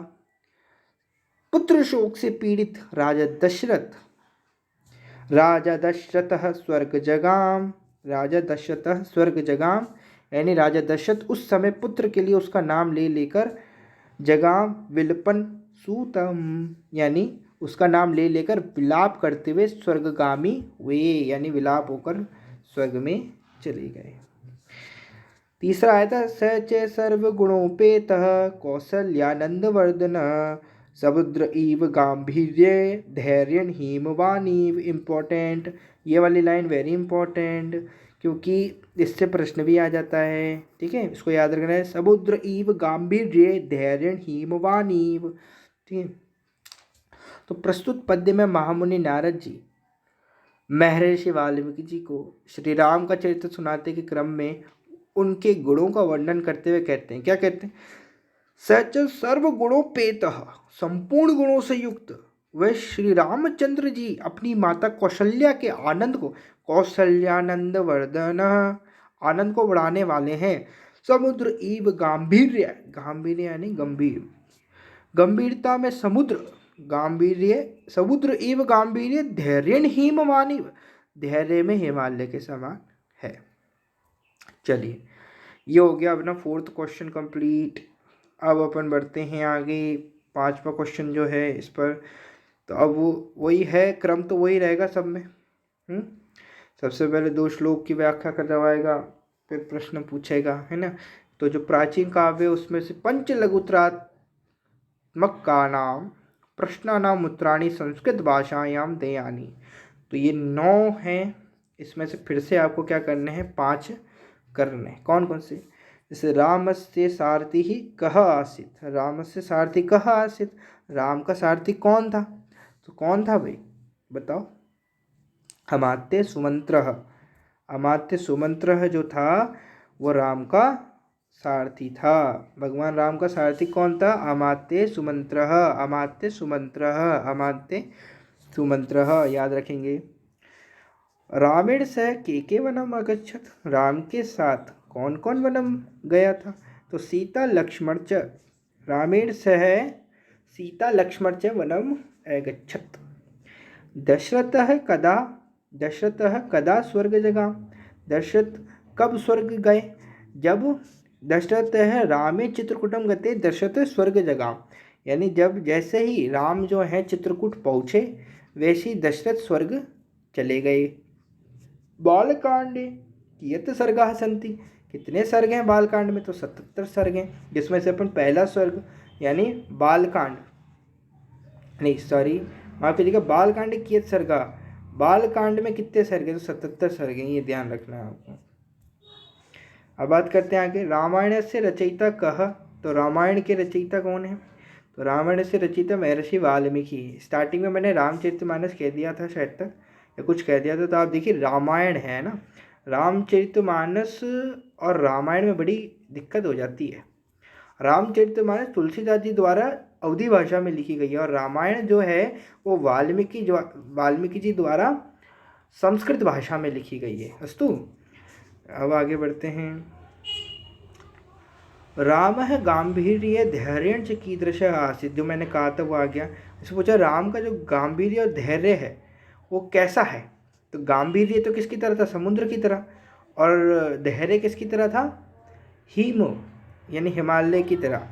पुत्र शोक से पीड़ित राजा दशरथ स्वर्ग जगाम, यानी राजा दशरथ उस समय पुत्र के लिए उसका नाम लेकर जगाम विलपन सूतम, यानी उसका नाम लेकर विलाप करते हुए स्वर्गगामी हुए, यानी विलाप होकर स्वर्ग में चले गए। तीसरा आया था, स च सर्वगुणोपेतः कौसल्यानंदवर्धन समुद्र इव गांभीर्य धैर्यं हिमवानीव। इम्पोर्टेंट, ये वाली लाइन वेरी इंपॉर्टेंट, क्योंकि इससे प्रश्न भी आ जाता है, ठीक है, इसको याद रखना है। समुद्र इव गांभीर्य धैर्यं हिमवानीव, ठीक है। तो प्रस्तुत पद्य में महामुनि नारद जी महर्षि वाल्मीकि जी को श्री राम का चरित्र सुनाते के क्रम में उनके गुणों का वर्णन करते हुए कहते हैं, क्या कहते हैं? सच सर्व गुणोपेतः, संपूर्ण गुणों से युक्त वह श्री रामचंद्र जी अपनी माता कौशल्या के आनंद को, कौशल्यानंद वर्धन, आनंद को बढ़ाने वाले हैं। समुद्र इव गांभीर्य, गांभीर्य यानी गंभीर, गंभीरता में समुद्र, गांभीर्य समुद्र इव गांभीर्य, धैर्य हिमवानी, धैर्य में हिमालय के समान है। चलिए, ये हो गया अपना 4th क्वेश्चन कंप्लीट। अब अपन बढ़ते हैं आगे 5वां क्वेश्चन जो है इस पर। तो अब वो वही है, क्रम तो वही रहेगा सब में। सबसे पहले 2 श्लोक की व्याख्या करवाएगा, फिर प्रश्न पूछेगा, है ना। तो जो प्राचीन काव्य उसमें से पंच लघुत्रात्मक का नाम प्रश्नानाम उत्तराणि संस्कृत भाषायाम देयानि। तो ये 9 हैं, इसमें से फिर से आपको क्या करने हैं, 5 करने। कौन कौन से? जैसे रामस्य सारथी ही कह आसित, रामस्य सारथी कह आसित, राम का सारथी कौन था? तो कौन था भाई, बताओ? अमात्य सुमंत्र, अमात्य सुमंत्र जो था वो राम का सारथी था। भगवान राम का सारथी कौन था? अमात्य सुमंत्र, अमात्य सुमंत्र, अमात्य सुमंत्र, याद रखेंगे। रामेण सह के वनम अगच्छत, राम के साथ कौन कौन वनम गया था? तो सीता लक्ष्मण च, रामेण सह सीता लक्ष्मण च वनम अगच्छत। दशरथः कदा स्वर्ग जगा, दशरथ कब स्वर्ग गए? जब दशरथ रामे चित्रकूटम गते दशरथ स्वर्ग जगा, यानी जब जैसे ही राम जो है चित्रकूट पहुँचे वैसे ही दशरथ स्वर्ग चले गए। बालकांडे कियत सर्गाः सन्ति, कितने सर्ग हैं बालकांड में? तो 77 सर्ग हैं, जिसमें से अपन पहला स्वर्ग यानी बालकांड, नहीं सॉरी माफ कीजिएगा, बालकांड कियत सर्गा, बालकांड में कितने सर्ग हैं? तो 77 सर्ग हैं, ये ध्यान रखना है आपको। अब बात करते हैं आगे, रामायण से रचयिता कह, तो रामायण के रचयिता कौन है? तो रामायण से रचयिता महर्षि वाल्मीकि। स्टार्टिंग में मैंने रामचरितमानस कह दिया था शायद तक, या कुछ कह दिया था, तो आप देखिए रामायण है ना, रामचरितमानस और रामायण में बड़ी दिक्कत हो जाती है। रामचरितमानस तुलसीदास जी द्वारा अवधी भाषा में लिखी गई है और रामायण जो है वो वाल्मीकि जी द्वारा संस्कृत भाषा में लिखी गई है। अस्तु, अब आगे बढ़ते हैं। राम है गांभीर्य धैर्य च कीदृश आसीत, जो मैंने कहा था वो आ गया। इससे पूछा राम का जो गांभीर्य और धैर्य है वो कैसा है? तो गांभीर्य तो किसकी तरह था? समुद्र की तरह। और धैर्य किसकी तरह था? हिम यानी हिमालय की तरह,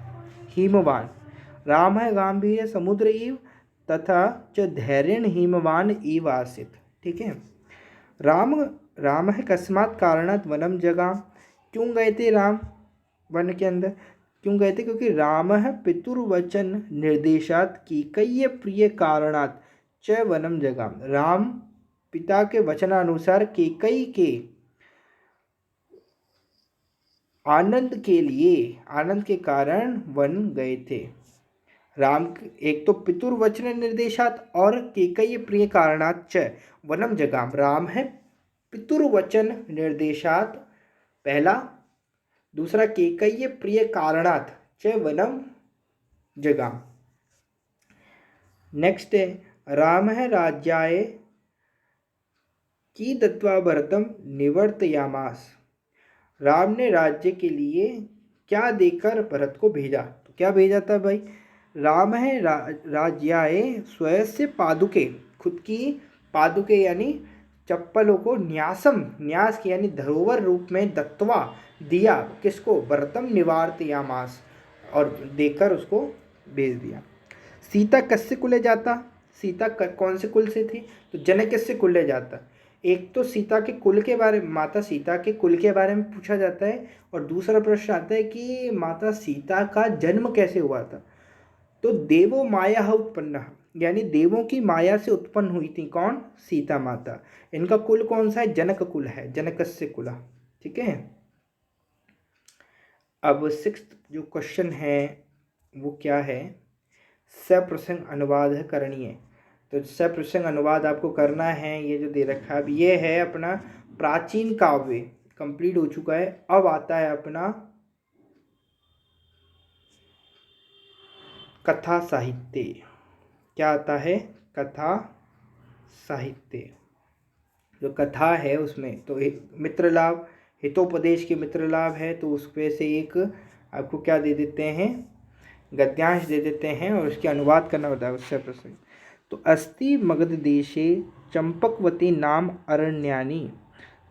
हिमवान। राम है गांभीर्य समुद्र इव तथा च धैर्य हिमवान इव आसित। ठीक है। राम है कस्मात् कारणात् वनम जगा, क्यों गए थे राम वन के अंदर? क्यों गए थे? क्योंकि राम है पितुर्वचन निर्देशात कीकय्य प्रिय कारणात् च वनम जगा, राम पिता के वचनानुसार केकई के आनंद के लिए, आनंद के कारण वन गए थे। राम एक तो पितुर्वचन निर्देशात और केकई प्रिय कारणात् च वनम जगाम, राम है पितुर्वचन निर्देशात पहला, दूसरा केकई प्रिय कारणात् च वनम जगाम। नेक्स्ट है राम है राज्याय की दत्वा भरतम निवर्तयामास, राम ने राज्य के लिए क्या देकर भरत को भेजा? तो क्या भेजा था भाई? राम है राज्याय स्वयं से पादुके, खुद की पादुके यानी चप्पलों को न्यास की यानी धरोहर रूप में दत्वा दिया, किसको? भरतम निवार्तयामास, और देकर उसको भेज दिया। सीता कस्य कुले जाता, सीता कौन से कुल से थी? तो जनक किससे कुले जाता? एक तो सीता के कुल के बारे में, माता सीता के कुल के बारे में पूछा जाता है, और दूसरा प्रश्न आता है कि माता सीता का जन्म कैसे हुआ था? तो देवो माया उत्पन्न, यानी देवों की माया से उत्पन्न हुई थी कौन? सीता माता। इनका कुल कौन सा है? जनक कुल है, जनकस्य कुल। ठीक है। अब 6th जो क्वेश्चन है वो क्या है? सप्रसंग अनुवाद करणीय। तो सप्रसंग अनुवाद आपको करना है। ये जो दे रखा है अब, ये है अपना प्राचीन काव्य, कंप्लीट हो चुका है। अब आता है अपना कथा साहित्य। क्या आता है? कथा साहित्य। जो कथा है उसमें तो मित्र लाभ, हितोपदेश के मित्र लाभ है, तो उस पे से एक आपको क्या दे देते हैं, गद्यांश दे देते हैं और उसके अनुवाद करना होता है उससे प्रसंग। तो अस्ति मगध देशे चंपकवती नाम अरण्यानि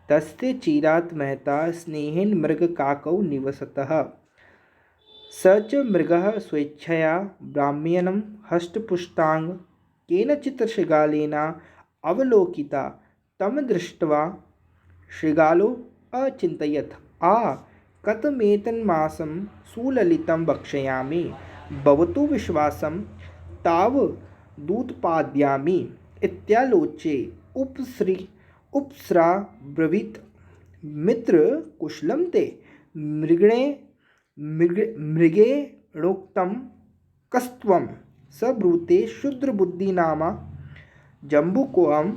तस्ते चिरात महता स्नेहेन मृग काकौ निवसतः स च मृगः स्वेच्छया ब्राह्म्यनं हष्टपुष्टांग केनचित् शृगालेन अवलोकिता तम दृष्ट्वा शृगालो अचिन्तयत् आ कथमेतन्मासं सुललितं वक्ष्यामि भवतु विश्वासं ताव दूत्पाद्यामि इत्यालोच्ये उपस्रा ब्रवीत मित्र कुशलं ते मृगेणोक्तं कस्त्वं स ब्रूते शूद्रबुद्धिनामा जम्बुकोऽहम्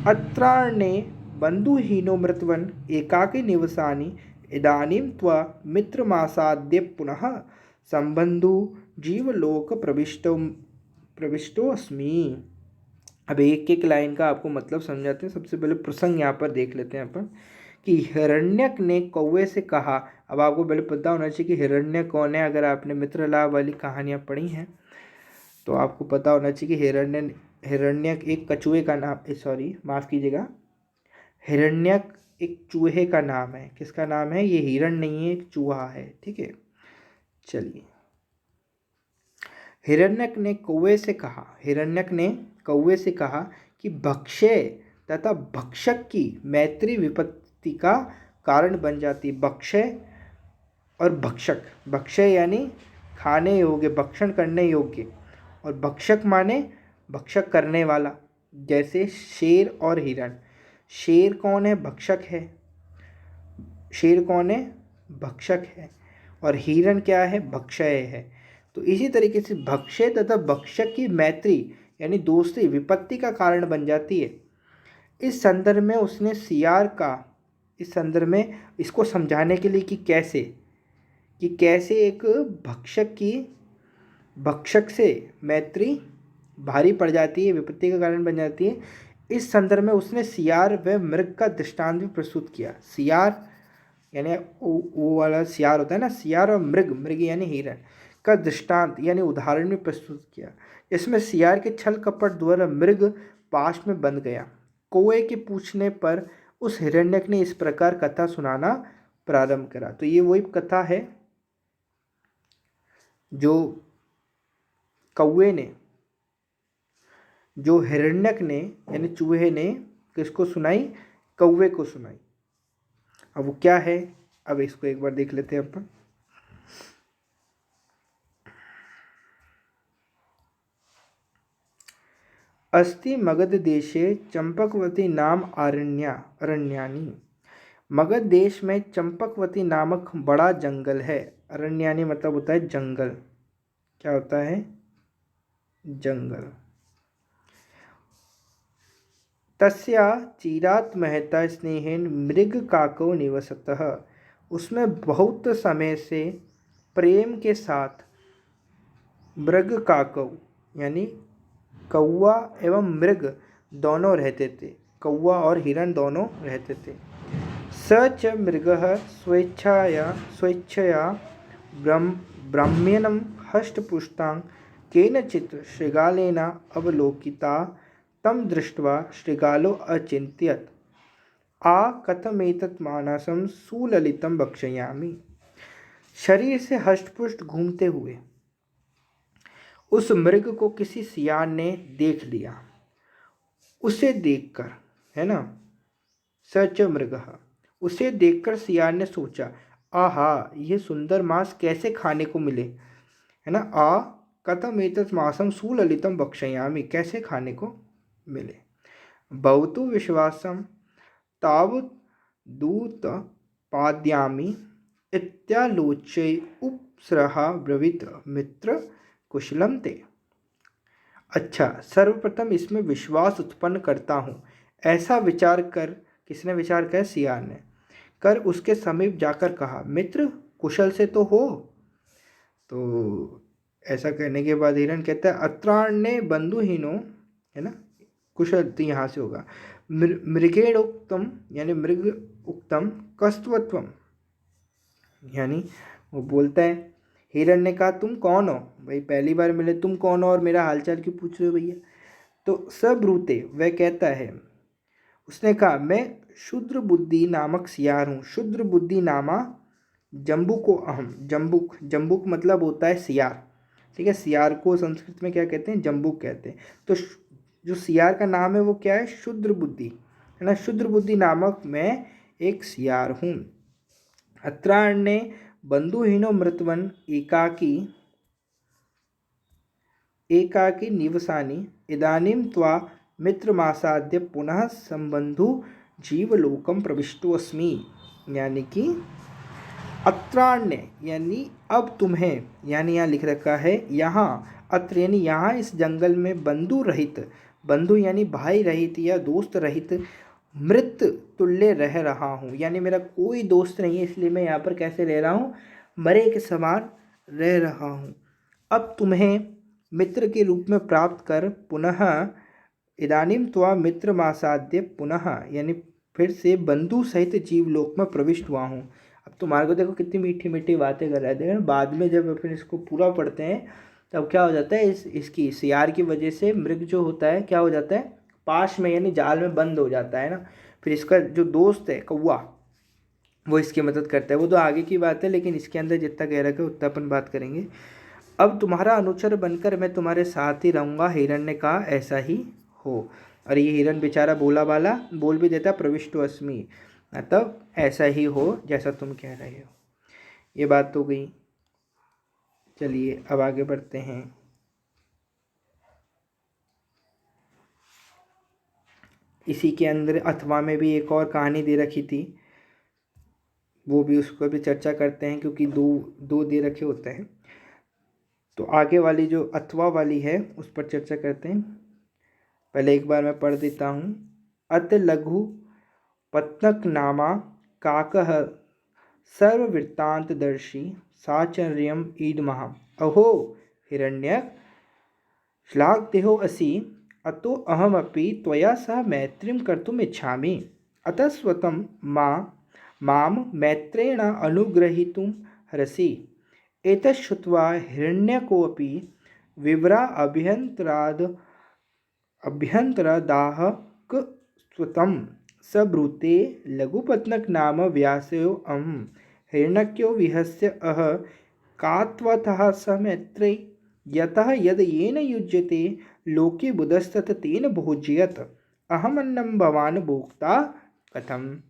अत्रार्णे बन्धुहीनो मृतवन् एकाकी निवसानि इदानीं त्वा मित्रमासाद्य पुनः संबंधु जीवलोक प्रविष्टो अस्मि। अब एक एक लाइन का आपको मतलब समझाते हैं। सबसे पहले प्रसंग यहाँ पर देख लेते हैं अपन कि हिरण्यक ने कौवे से कहा। अब आपको पहले पता होना चाहिए कि हिरण्यक कौन है। अगर आपने मित्रलाभ वाली कहानियाँ पढ़ी हैं तो आपको पता होना चाहिए कि हिरण्यक एक कछुए का नाम, सॉरी माफ़ कीजिएगा, हिरण्यक एक चूहे का नाम है। किसका नाम है? ये हिरण नहीं है, एक चूहा है। ठीक है, चलिए। हिरण्यक ने कौवे से कहा कि भक्ष्य तथा भक्षक की मैत्री विपत्ति का कारण बन जाती है। भक्ष्य और भक्षक, भक्ष्य यानी खाने योग्य, भक्षण करने योग्य, और भक्षक माने भक्षक करने वाला। जैसे शेर और हिरण। शेर कौन है? भक्षक है। शेर कौन है? भक्षक है। और हिरण क्या है? भक्षय है। तो इसी तरीके से भक्षय तथा भक्षक की मैत्री यानी दोस्ती विपत्ति का कारण बन जाती है। इस संदर्भ में उसने सियार का, इस संदर्भ में इसको समझाने के लिए कि कैसे एक भक्षक की भक्षक से मैत्री भारी पड़ जाती है, विपत्ति का कारण बन जाती है। इस संदर्भ में उसने सियार व मृग का दृष्टांत भी प्रस्तुत किया। सियार यानी वो वाला सियार होता है ना, सियार, और मृग यानी हिरण का दृष्टांत यानी उदाहरण भी प्रस्तुत किया। इसमें सियार के छल कपट द्वारा मृग पाश में बंध गया। कौवे के पूछने पर उस हिरण्यक ने इस प्रकार कथा सुनाना प्रारंभ करा। तो ये वही कथा है जो कौवे ने, जो हिरण्यक ने यानी चूहे ने किसको सुनाई? कौवे को सुनाई। अब वो क्या है, अब इसको एक बार देख लेते हैं अपन। अस्ति मगध देशे चंपकवती नाम अरण्यानि। मगध देश में चंपकवती नामक बड़ा जंगल है। अरण्यानि मतलब होता है जंगल। क्या होता है? जंगल। तस्या चिरात महता स्नेहेन मृग काको निवसतः। उसमें बहुत समय से प्रेम के साथ मृग काको यानी कौवा एवं मृग दोनों रहते थे। कौवा और हिरण दोनों रहते थे। स च मृगः स्वेच्छया ब्राह्म्यनं हष्टपुष्टां केनचित् शृगालेन अवलोकिता तं दृष्ट्वा शृगालो अचिन्तयत् आ कथमेतत् मानसं सुललितं वक्ष्यामि। शरीर से हष्टपुष्ट घूमते हुए उस मृग को किसी सियार ने देख लिया। उसे देखकर, है ना, सच मृगः, उसे देखकर सियार ने सोचा, आहा, ये सुंदर मांस कैसे खाने को मिले, है ना। आ कथम एतत् मांसम सुललितम भक्ष्यामि, कैसे खाने को मिले। भवतु विश्वासम तावत् दूत पाद्यामि इत्यालोच्य उपसरः ब्रवीत मित्र कुशलम ते। अच्छा, सर्वप्रथम इसमें विश्वास उत्पन्न करता हूँ, ऐसा विचार कर, किसने विचार किया? सियार ने। कर उसके समीप जाकर कहा, मित्र कुशल से तो हो? तो ऐसा कहने के बाद हिरण कहता है, अत्राण्ये बंधुहीनो, है ना, कुशल तो यहाँ से होगा, मृगेण उक्तम, यानी मृग उक्तम कस्त्वत्वम, यानी वो बोलता है, हिरण ने कहा तुम कौन हो भाई, पहली बार मिले, तुम कौन हो और मेरा हालचाल क्यों पूछ रहे हो भैया? तो सब्रूते वह कहता है, उसने कहा मैं शूद्र बुद्धि नामक सियार हूँ। शूद्र बुद्धि नामा जम्बुको अहम, जम्बुक, जम्बुक मतलब होता है सियार, ठीक है। सियार को संस्कृत में क्या कहते हैं? जम्बुक कहते हैं। तो जो सियार का नाम है वो क्या है? शूद्र बुद्धि, है ना। शूद्र बुद्धि नामक मैं एक सियार हूँ। अत्राण्ये बंधुहीनो मृतवन एकाकी एकाकी निवसानि इदानीं त्वा मित्रमासाद्य पुनः संबंधु जीवलोकम प्रविष्टोऽस्मि, यानी कि अत्राण्य यानी अब तुम्हें, यानी यहाँ लिख रखा है यहाँ, अत्र यानी यहाँ इस जंगल में बंधु रहित, बंधु यानी भाई रहित या दोस्त रहित, मृत तुल्य रह रहा हूँ, यानी मेरा कोई दोस्त नहीं है, इसलिए मैं यहाँ पर कैसे रह रहा हूँ? मरे के समान रह रहा हूँ। अब तुम्हें मित्र के रूप में प्राप्त कर पुनः, इदानीं त्वा मित्रमासाद्य पुनः, यानी फिर से बंधु सहित जीवलोक में प्रविष्ट हुआ हूँ। अब तुम्हारे को देखो कितनी मीठी मीठी बातें कर रहे थे। बाद में जब अपन इसको पूरा पढ़ते हैं तब क्या हो जाता है, इसकी सियार की वजह से मृग जो होता है क्या हो जाता है? पाश में, यानी जाल में बंद हो जाता है ना। फिर इसका जो दोस्त है कौवा, वो इसकी मदद करता है। वो तो आगे की बात है, लेकिन इसके अंदर जितना गहरा है उतना अपन बात करेंगे। अब तुम्हारा अनुचर बनकर मैं तुम्हारे साथ ही रहूँगा। हिरण ने कहा ऐसा ही हो। और ये हिरण बेचारा बोला बाला बोल भी देता, प्रविष्टो अस्मि, मतलब ऐसा ही हो जैसा तुम कह रहे हो। ये बात तो गई। चलिए अब आगे बढ़ते हैं। इसी के अंदर अथवा में भी एक और कहानी दे रखी थी, वो भी उसको भी चर्चा करते हैं, क्योंकि दो दो दे रखे होते हैं। तो आगे वाली जो अथवा वाली है उस पर चर्चा करते हैं। पहले एक बार मैं पढ़ देता हूँ। अत लघु पत्नक नामा काकः सर्ववृत्तांतदर्शी साचर्यम ईदमः। अहो हिरण्यक, श्लाघ्यो असि, अतो अहमपि त्वया सह मैत्रीं कर्तुम् इच्छामि। अतः स्वतं मां मैत्रेण अनुग्रहीतुं हरसि। एतत् श्रुत्वा हिरण्यकोऽपि विव्रा अभ्यन्तरदाहकस्वतं सब्रूते लघुपत्नक नाम व्यासयो अहं। हिरण्यको विहस्य अह कात्वतः स मैत्रे, यतः यद येन युज्यते लोके बुधस्तत तेन भोज्यत, अहमन्नं भवान् भोक्ता कथम।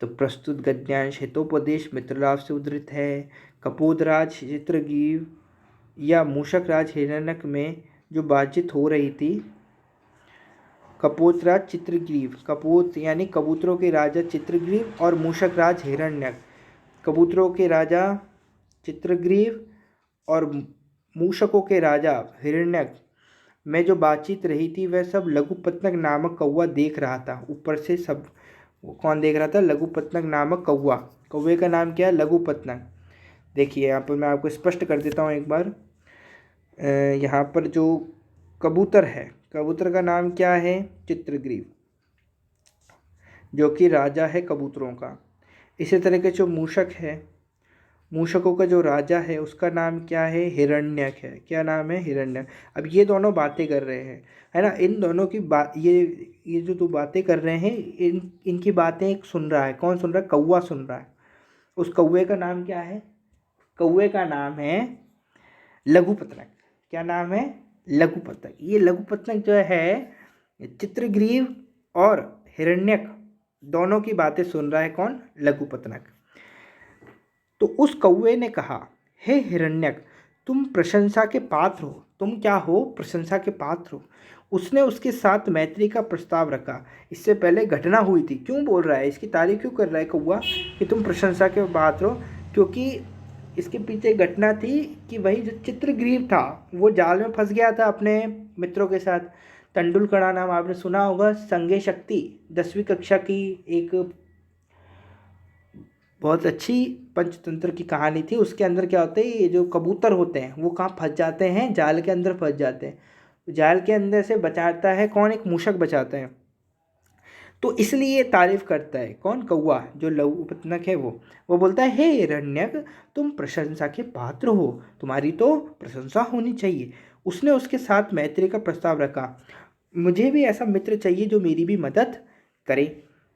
तो प्रस्तुत गद्यांश हितोपदेश मित्रलाभ से उद्धृत है। कपोतराज चित्रग्रीव या मूषकराज हिरण्यक में जो बातचीत हो रही थी, कपोतराज चित्रग्रीव, कपोत यानी कबूतरों के राजा चित्रग्रीव और मूषकराज हिरण्यक, कबूतरों के राजा चित्रग्रीव और मूषकों के राजा हिरण्यक में जो बातचीत रही थी वह सब लघुपत्नक नामक कौवा देख रहा था। ऊपर से सब कौन देख रहा था? लघुपत्नक नामक कौवा। कौवे का नाम क्या है? लघुपत्नक। देखिए यहाँ पर मैं आपको स्पष्ट कर देता हूँ एक बार। यहाँ पर जो कबूतर है, कबूतर का नाम क्या है? चित्रग्रीव, जो कि राजा है कबूतरों का। इसी तरह के जो मूषक है, मूषकों का जो राजा है उसका नाम क्या है? हिरण्यक है। क्या नाम है? हिरण्यक। अब ये दोनों बातें कर रहे हैं, है ना। इन दोनों की बात, ये जो दो बातें कर रहे हैं, इनकी बातें एक सुन रहा है। कौन सुन रहा है? कौवा सुन रहा है। उस कौवे का नाम क्या है? कौवे का नाम है लघुपत्नक। क्या नाम है? लघुपत्नक। ये लघुपत्नक जो है चित्रग्रीव और हिरण्यक दोनों की बातें सुन रहा है। कौन? लघुपत्नक। तो उस कौवे ने कहा, हे हिरण्यक, तुम प्रशंसा के पात्र हो। तुम क्या हो? प्रशंसा के पात्र हो। उसने उसके साथ मैत्री का प्रस्ताव रखा। इससे पहले घटना हुई थी। क्यों बोल रहा है? इसकी तारीफ क्यों कर रहा है कौवा कि तुम प्रशंसा के पात्र हो? क्योंकि इसके पीछे घटना थी कि वही जो चित्रग्रीव था वो जाल में फंस गया था अपने मित्रों के साथ। तेंदुलकरा नाम आपने सुना होगा, संगे शक्ति 10वीं कक्षा की एक बहुत अच्छी पंचतंत्र की कहानी थी। उसके अंदर क्या होता है, ये जो कबूतर होते हैं वो कहाँ फंस जाते हैं, जाल के अंदर फंस जाते हैं। तो जाल के अंदर से बचाता है कौन, एक मूषक बचाता है। तो इसलिए तारीफ करता है कौन, कौवा, जो लघु उपन्यास है वो बोलता है, हे हिरण्यक तुम प्रशंसा के पात्र हो, तुम्हारी तो प्रशंसा होनी चाहिए। उसने उसके साथ मैत्री का प्रस्ताव रखा, मुझे भी ऐसा मित्र चाहिए जो मेरी भी मदद करे।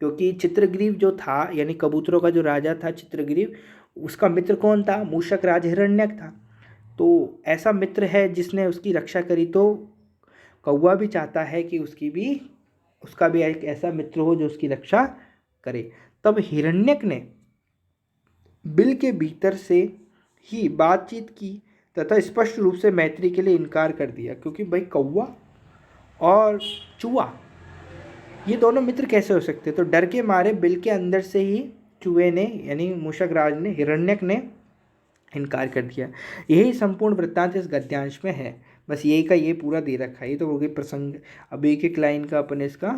क्योंकि चित्रग्रीव जो था, यानी कबूतरों का जो राजा था चित्रग्रीव, उसका मित्र कौन था, मूषक राज हिरण्यक था। तो ऐसा मित्र है जिसने उसकी रक्षा करी, तो कौवा भी चाहता है कि उसका भी एक ऐसा मित्र हो जो उसकी रक्षा करे। तब हिरण्यक ने बिल के भीतर से ही बातचीत की तथा स्पष्ट रूप से मैत्री के लिए इनकार कर दिया। क्योंकि भाई कौवा और चूहा ये दोनों मित्र कैसे हो सकते, तो डर के मारे बिल के अंदर से ही चूहे ने, यानी मूषक राज ने, हिरण्यक ने इनकार कर दिया। यही संपूर्ण वृत्तांत इस गद्यांश में है। बस यही का ये पूरा दे रखा है। ये तो हो गई प्रसंग। अब एक एक लाइन का अपन इसका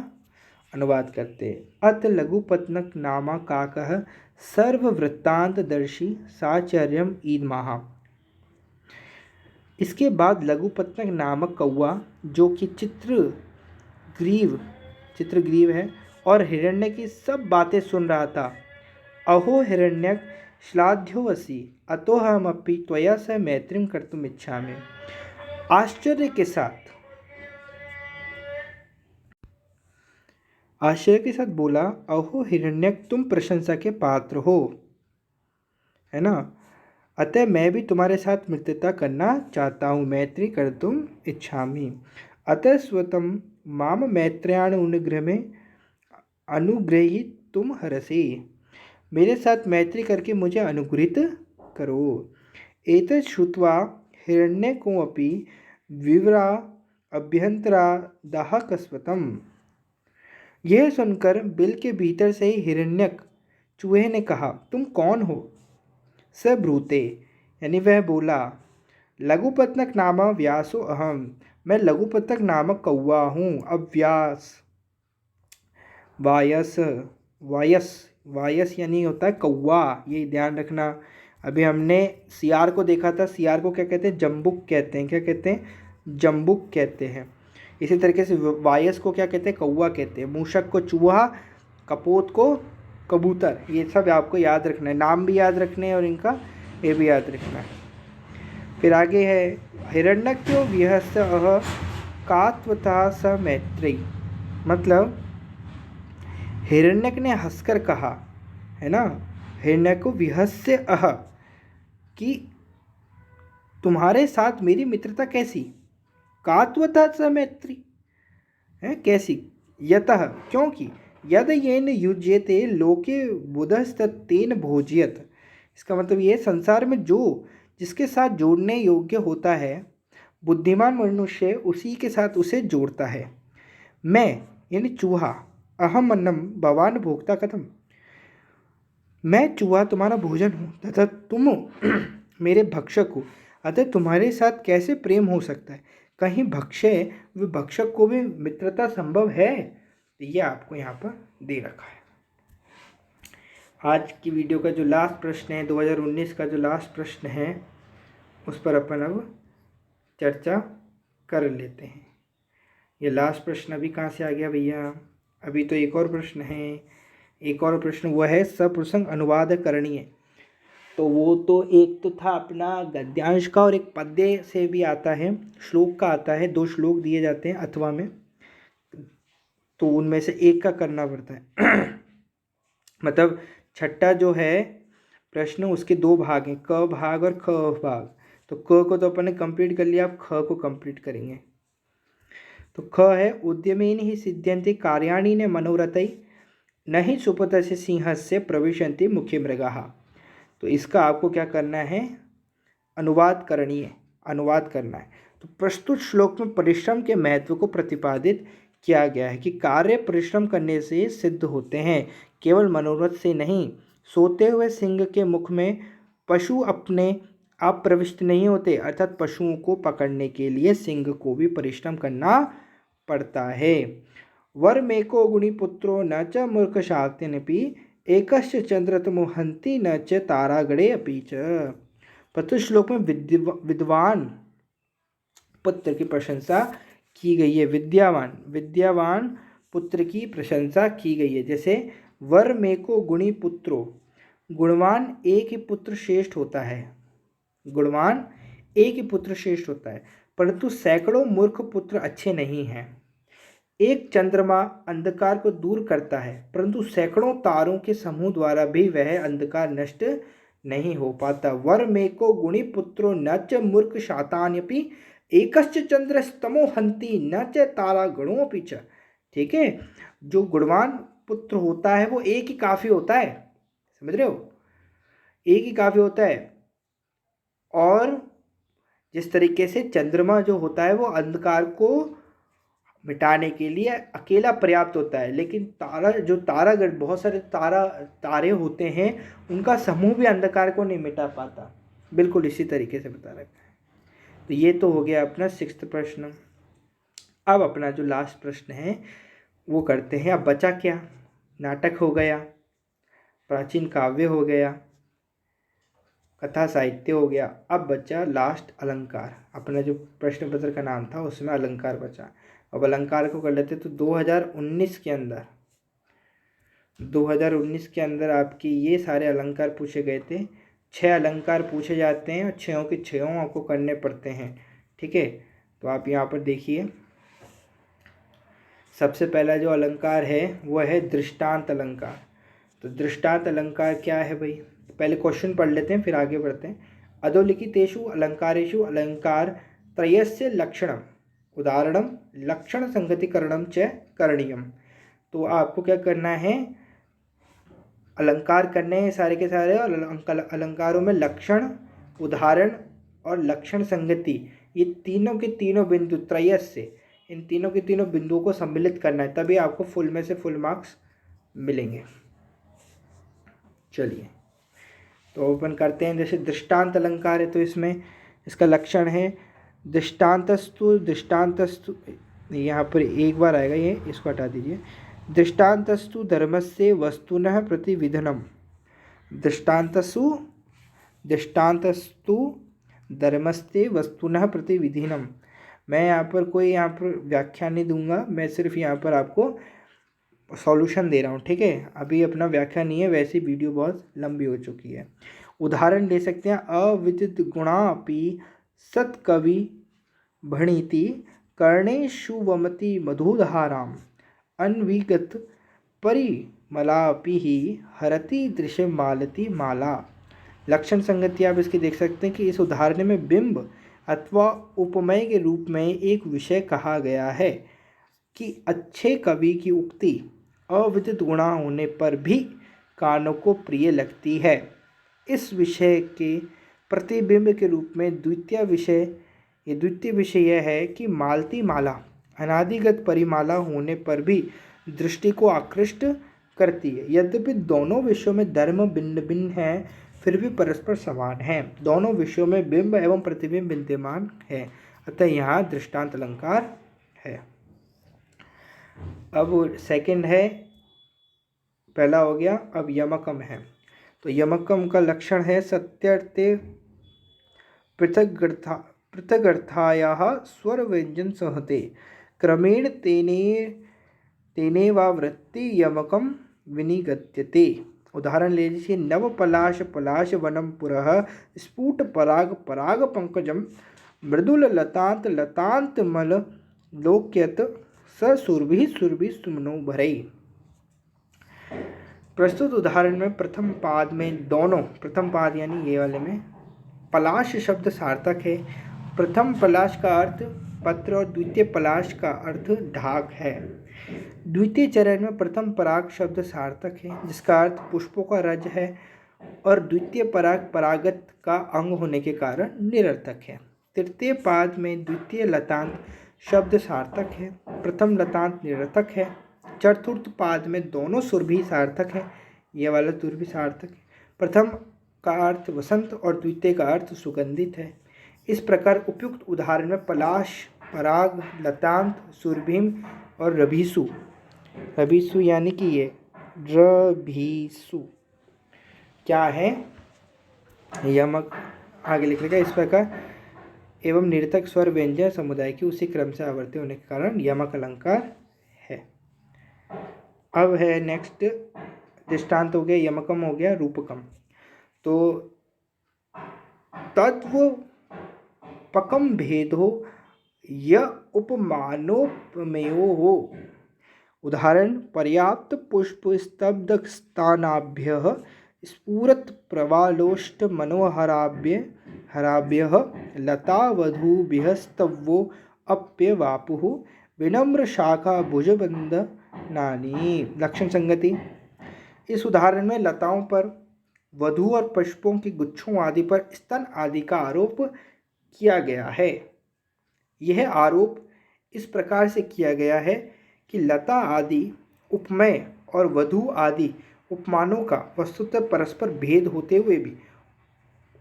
अनुवाद करते हैं। अत लघुपत्नक नामा काकः सर्ववृत्तांतदर्शी साचर्यम ईदमाहा। इसके बाद लघुपत्नक नामक कौवा, जो कि चित्रग्रीव है, और हिरण्य की सब बातें सुन रहा था। अहो हिरण्यक श्लाघ्योऽसि अतोऽहमपि त्वया सह मैत्रीं कर्तुम् इच्छामि। आश्चर्य के साथ बोला, अहो हिरण्यक तुम प्रशंसा के पात्र हो, है ना, अतः मैं भी तुम्हारे साथ मित्रता करना चाहता हूँ, मैत्री कर्तुम् इच्छामि। अतः स्वतम माम मैत्र्यानुग्रह में अनुग्रहित तुम हरसे, मेरे साथ मैत्री करके मुझे अनुग्रहित करो। एतत् श्रुत्वा हिरण्यकोऽपि विवरा अभ्यंतरा दाहकस्वतम। यह सुनकर बिल के भीतर से ही हिरण्यक चूहे ने कहा, तुम कौन हो। स ब्रूते, यानी वह बोला, लघुपत्नक नाम व्यासो अहम, मैं लघुपत्नक नामक कौवा हूँ। अब व्यास, वायस यानी होता है कौवा, ये ध्यान रखना। अभी हमने सियार को देखा था, सियार को क्या कहते हैं, जम्बुक कहते हैं। क्या कहते हैं, जम्बुक कहते हैं। इसी तरीके से वायस को क्या कहते हैं, कौवा कहते हैं। मूषक को चूहा, कपोत को कबूतर। ये सब आपको याद रखना है, नाम भी याद रखने हैं और इनका ये भी याद रखना है। फिर आगे है, हिरण्यक्यो विहस्य अह कात्वता स मैत्री। मतलब हिरण्यक ने हंसकर कहा, है ना, हिरण्यक को विहस्य अह, कि तुम्हारे साथ मेरी मित्रता कैसी, कात्वता स मैत्री है, कैसी, यतः क्योंकि, यद येन युज्यते लोके बुधस्तत्तेन भोज्यत। इसका मतलब ये, संसार में जो जिसके साथ जोड़ने योग्य होता है, बुद्धिमान मनुष्य उसी के साथ उसे जोड़ता है। मैं यानी चूहा, अहम अन्नम भवान भोक्ता कथम, मैं चूहा तुम्हारा भोजन हूँ तथा तुम मेरे भक्षक हो, अतः तुम्हारे साथ कैसे प्रेम हो सकता है। कहीं भक्षय व भक्षक को भी मित्रता संभव है। तो ये आपको यहाँ पर दे रखा है। आज की वीडियो का जो लास्ट प्रश्न है, 2019 का जो लास्ट प्रश्न है, उस पर अपन अब चर्चा कर लेते हैं। ये लास्ट प्रश्न अभी कहाँ से आ गया भैया, अभी तो एक और प्रश्न है। एक और प्रश्न वो है, सप्रसंग अनुवाद करणीय। तो वो तो एक तो था अपना गद्यांश का, और एक पद्य से भी आता है, श्लोक का आता है। 2 श्लोक दिए जाते हैं अथवा में, तो उनमें से एक का करना पड़ता है। मतलब छठा जो है प्रश्न, उसके 2 भाग हैं, क भाग और ख भाग। तो क को तो अपन ने कंप्लीट कर लिया, अब ख को कंप्लीट करेंगे। तो ख है, उद्यमेन ही सिद्ध्यन्ते कार्याणि न मनोरथै न ही सुपथस्य सिंहस्य प्रविशन्ति मुखे मृगाः। तो इसका आपको क्या करना है, अनुवाद करना है। तो प्रस्तुत श्लोक में परिश्रम के महत्व को प्रतिपादित किया गया है कि कार्य परिश्रम करने से सिद्ध होते हैं, केवल मनोरथ से नहीं। सोते हुए सिंह के मुख में पशु अपने आप प्रविष्ट नहीं होते, अर्थात पशुओं को पकड़ने के लिए सिंह को भी परिश्रम करना पड़ता है। वर्मेको गुणिपुत्रो न च मूर्खशाक्तेनपि एकश्च चंद्रतमो हन्ति न च तारागणे अपि च। प्रस्तुत श्लोक में विद्वान पुत्र की प्रशंसा की गई है। विद्यावान पुत्र की प्रशंसा की गई है। जैसे वर्मेको गुणी पुत्रो, गुणवान एक ही पुत्र श्रेष्ठ होता है, गुणवान एक ही पुत्र श्रेष्ठ होता है, परंतु सैकड़ों मूर्ख पुत्र अच्छे नहीं हैं। एक चंद्रमा अंधकार को दूर करता है, परंतु सैकड़ों तारों के समूह द्वारा भी वह अंधकार नष्ट नहीं हो पाता। वर्मेको गुणी पुत्रो न च मूर्ख शातान्यपि एकश्च चंद्रस्तमो हन्ति न च तारा गणोऽपि च। ठीक है, जो गुणवान पुत्र होता है वो एक ही काफी होता है, समझ रहे हो, एक ही काफी होता है। और जिस तरीके से चंद्रमा जो होता है वो अंधकार को मिटाने के लिए अकेला पर्याप्त होता है, लेकिन तारागण बहुत सारे तारे होते हैं, उनका समूह भी अंधकार को नहीं मिटा पाता। बिल्कुल इसी तरीके से बता रखा है। तो ये तो हो गया अपना 6th प्रश्न। अब अपना जो लास्ट प्रश्न है वो करते हैं। अब बचा क्या? नाटक हो गया, प्राचीन काव्य हो गया, कथा साहित्य हो गया। अब बचा लास्ट अलंकार। अपना जो प्रश्न पत्र का नाम था उसमें अलंकार बचा। अब अलंकार को कर लेते। तो 2019 के अंदर आपकी ये सारे अलंकार पूछे गए थे। 6 अलंकार पूछे जाते हैं और 6 के 6 आपको करने पड़ते हैं। ठीक है, तो आप यहाँ पर देखिए, सबसे पहला जो अलंकार है वो है दृष्टांत अलंकार। तो दृष्टांत अलंकार क्या है भाई? पहले क्वेश्चन पढ़ लेते हैं फिर आगे बढ़ते हैं। अधोलिखितेषु अलंकारेषु अलंकार त्रयस्य लक्षणम उदाहरणम लक्षण संगतिकरणम च करणीयम। तो आपको क्या करना है? अलंकार करने हैं सारे के सारे, और अलंकारों में लक्षण, उदाहरण और लक्षण संगति, ये तीनों के तीनों बिंदु त्रयस्य, इन तीनों के तीनों बिंदुओं को सम्मिलित करना है, तभी आपको फुल में से फुल मार्क्स मिलेंगे। चलिए तो ओपन करते हैं। जैसे दृष्टांत अलंकार है तो इसमें इसका लक्षण है दृष्टांतस्तु, यहाँ पर एक बार आएगा ये, इसको हटा दीजिए। दृष्टांतस्तु धर्मस्य वस्तुनः प्रतिविधनम। दृष्टांतस्तु धर्मस्य वस्तुनः प्रतिविधिनम। मैं यहाँ पर व्याख्या नहीं दूंगा, मैं सिर्फ यहाँ पर आपको सॉल्यूशन दे रहा हूँ। ठीक है, अभी अपना व्याख्या नहीं है, वैसी वीडियो बहुत लंबी हो चुकी है। उदाहरण ले सकते हैं। अविदित गुणापि सत्कवि भणिति कर्णेषु वमति मधुधाराम अन्विगत परिमलापि ही हरति दृश्य मालती माला। लक्षण संगति आप इसकी देख सकते हैं कि इस उदाहरण में बिंब अथवा उपमेय के रूप में एक विषय कहा गया है कि अच्छे कवि की उक्ति अविदित गुणा होने पर भी कानों को प्रिय लगती है। इस विषय के प्रतिबिंब के रूप में द्वितीय विषय यह है कि मालती माला अनादिगत परिमाला होने पर भी दृष्टि को आकृष्ट करती है। यद्यपि दोनों विषयों में धर्म भिन्न भिन्न है, फिर भी परस्पर समान है। दोनों विषयों में बिंब एवं प्रतिबिंब विद्यमान है, अतः यहाँ दृष्टांत अलंकार है। अब सेकंड है, पहला हो गया। अब यमकम है। तो यमकम का लक्षण है सत्यर्थे पृथगर्थायाः स्वर व्यंजन सहते क्रमेण तेनेवावृत्ति यमकम विनिगद्यते। उदाहरण ले लीजिए। नव पलाश पलाश वनम पुरः स्फुट पराग पराग पंकजम मृदुल लतांत लतांत मल लोक्यत सुरभि सुरभि सुमनो भरई। प्रस्तुत उदाहरण में प्रथम पाद में दोनों, प्रथम पाद यानी ये वाले में पलाश शब्द सार्थक है। प्रथम पलाश का अर्थ पत्र और द्वितीय पलाश का अर्थ ढाक है। द्वितीय चरण में प्रथम पराग शब्द सार्थक है जिसका अर्थ पुष्पों का रज है, और द्वितीय पराग परागत का अंग होने के कारण निरर्थक है। तृतीय पाद में द्वितीय लतांत शब्द सार्थक है, प्रथम लतांत निरर्थक है। चतुर्थ पाद में दोनों सुर भी सार्थक है, ये वाला सुर भी सार्थक है। प्रथम का अर्थ वसंत और द्वितीय का अर्थ सुगंधित है। इस प्रकार उपयुक्त उदाहरण में पलाश, पराग, लतांत, सुरभिम और रभीसु, रभीसु यानी कि ये रभीसु क्या है, यमक आगे लिखेगा। इस प्रकार एवं निरर्थक स्वर व्यंजन समुदाय की उसी क्रम से आवर्ती होने के कारण यमक अलंकार है। अब है नेक्स्ट दृष्टांत हो गया, यमकम हो गया, रूपकम। तो तत्व पकम भेदो य उपमानोपमेयो हो। उदाहरण पर्याप्त पुष्प स्तब्ध स्थानाभ्यः स्फुरत् प्रवालोष्ट मनोहराभ्य हराभ्यः लता वधूभिस्तवो अप्यवापुः विनम्र शाखा भुजबंधनानि। लक्षण संगति। इस उदाहरण में लताओं पर, वधू और पुष्पों के गुच्छों आदि पर स्तन आदि का आरोप किया गया है। यह आरोप इस प्रकार से किया गया है कि लता आदि उपमेय और वधू आदि उपमानों का वस्तुतः परस्पर भेद होते हुए भी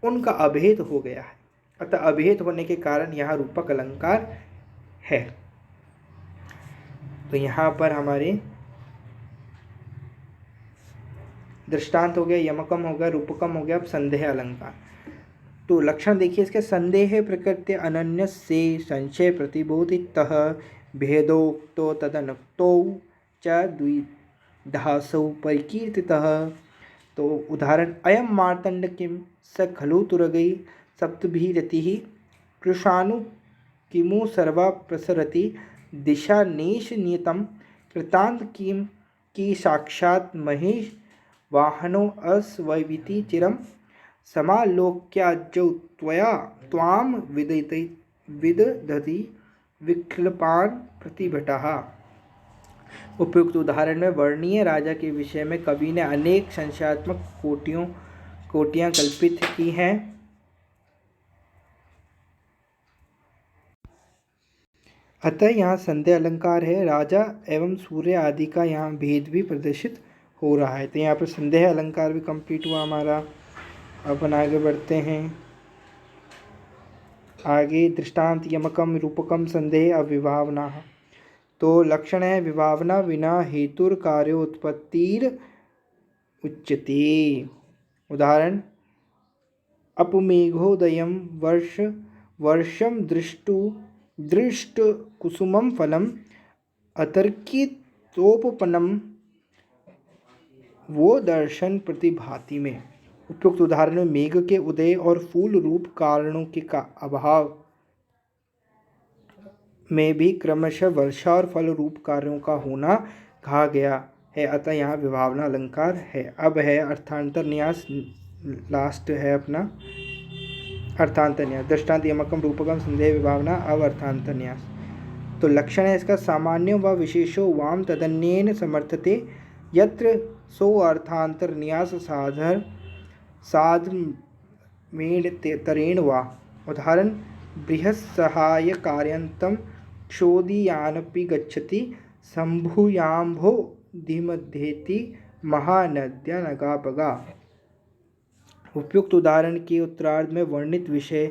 उनका अभेद हो गया है। अतः अभेद होने के कारण यहाँ रूपक अलंकार है। तो यहाँ पर हमारे दृष्टांत हो गया, यमकम हो गया, रूपकम हो गया। अब संदेह अलंकार। तो लक्षण देखिए इसके, संदेह प्रकृति अनन्य से संशय प्रतिबोधितः भेदोक्तो तदनुक्तो च द्विधासौ परिकीर्तितः। तो उदाहरण अयम मार्तंड किम स खलु तुरगई सप्तभिरतिः कृशानु किमु सर्वा प्रसरति दिशा नेश नियतम कृतांत किम की साक्षात महेश वाहनो अस्वैविति चिरम समालोक्याजौ त्वया त्वाम विदधति विक्लपान प्रतिभटः। उपयुक्त उदाहरण में वर्णीय राजा के विषय में कवि ने अनेक संशयात्मक कोटियां कल्पित की हैं। अतः यहाँ संदेह अलंकार है। राजा एवं सूर्य आदि का यहाँ भेद भी प्रदर्शित हो रहा है। तो यहाँ पर संदेह अलंकार भी कंप्लीट हुआ हमारा। अपन आगे बढ़ते हैं। आगे दृष्टांत यमकम रूपकम संदेह अविभावना। तो लक्षण है विभावना विना हेतुर कार्योत्पत्तिर उच्यते। उदाहरण अपमेघोदयम वर्षम दृष्ट कुसुमम फलम अतर्कितोपपन्नम वो दर्शन प्रतिभाति में। उपयुक्त उदाहरण में मेघ के उदय और फूल रूप कारणों के का अभाव में भी क्रमशः वर्षा और फल रूप कार्यों का होना कहा गया है। अतः यहाँ विभावना अलंकार है। अब है अर्थांतर न्यास, लास्ट है अपना अर्थांतर न्यास। दृष्टांत यमकम रूपकम संदेह विभावना। अब अर्थांतर न्यास। तो लक्षण है इसका, सामान्य व विशेषो वाम तदन्येन समर्थते यत्र सो अर्थांतर न्यास साधमेण तरेण वा। उदाहरण बृहत्सहाय कार्यान्तं क्षोदियानपि गच्छति शम्भुयाम्भो धीमध्येति महानद्या नगापगा। उपयुक्त उदाहरण के उत्तरार्ध में वर्णित विषय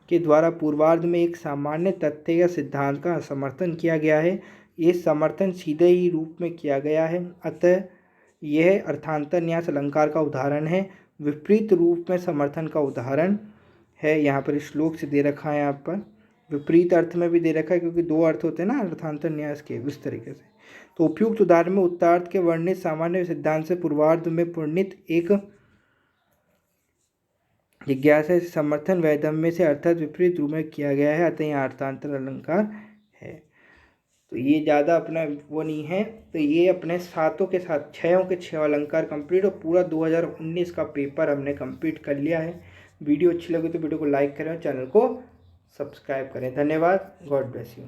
के द्वारा पूर्वार्ध में एक सामान्य तथ्य या सिद्धांत का समर्थन किया गया है। ये समर्थन सीधे ही रूप में किया गया है। अतः यह अर्थांतर न्यास अलंकार का उदाहरण है। विपरीत रूप में समर्थन का उदाहरण है। यहाँ पर श्लोक से दे रखा है, यहाँ पर विपरीत अर्थ में भी दे रखा है, क्योंकि दो अर्थ होते हैं ना अर्थांतर न्यास के, उस तरीके से। तो उपयुक्त उदाहरण में उत्तरार्ध के वर्णित सामान्य सिद्धांत से पूर्वार्ध में वर्णित एक जिज्ञासा समर्थन वैधम्य से अर्थात विपरीत रूप में किया गया है। अतः यहाँ अर्थांतर अलंकार है। तो ये ज़्यादा अपना वो नहीं है। तो ये अपने सातों के साथ छयों के छह अलंकार कंप्लीट और पूरा 2019 का पेपर हमने कंप्लीट कर लिया है। वीडियो अच्छी लगी तो वीडियो को लाइक करें और चैनल को सब्सक्राइब करें। धन्यवाद। God bless you.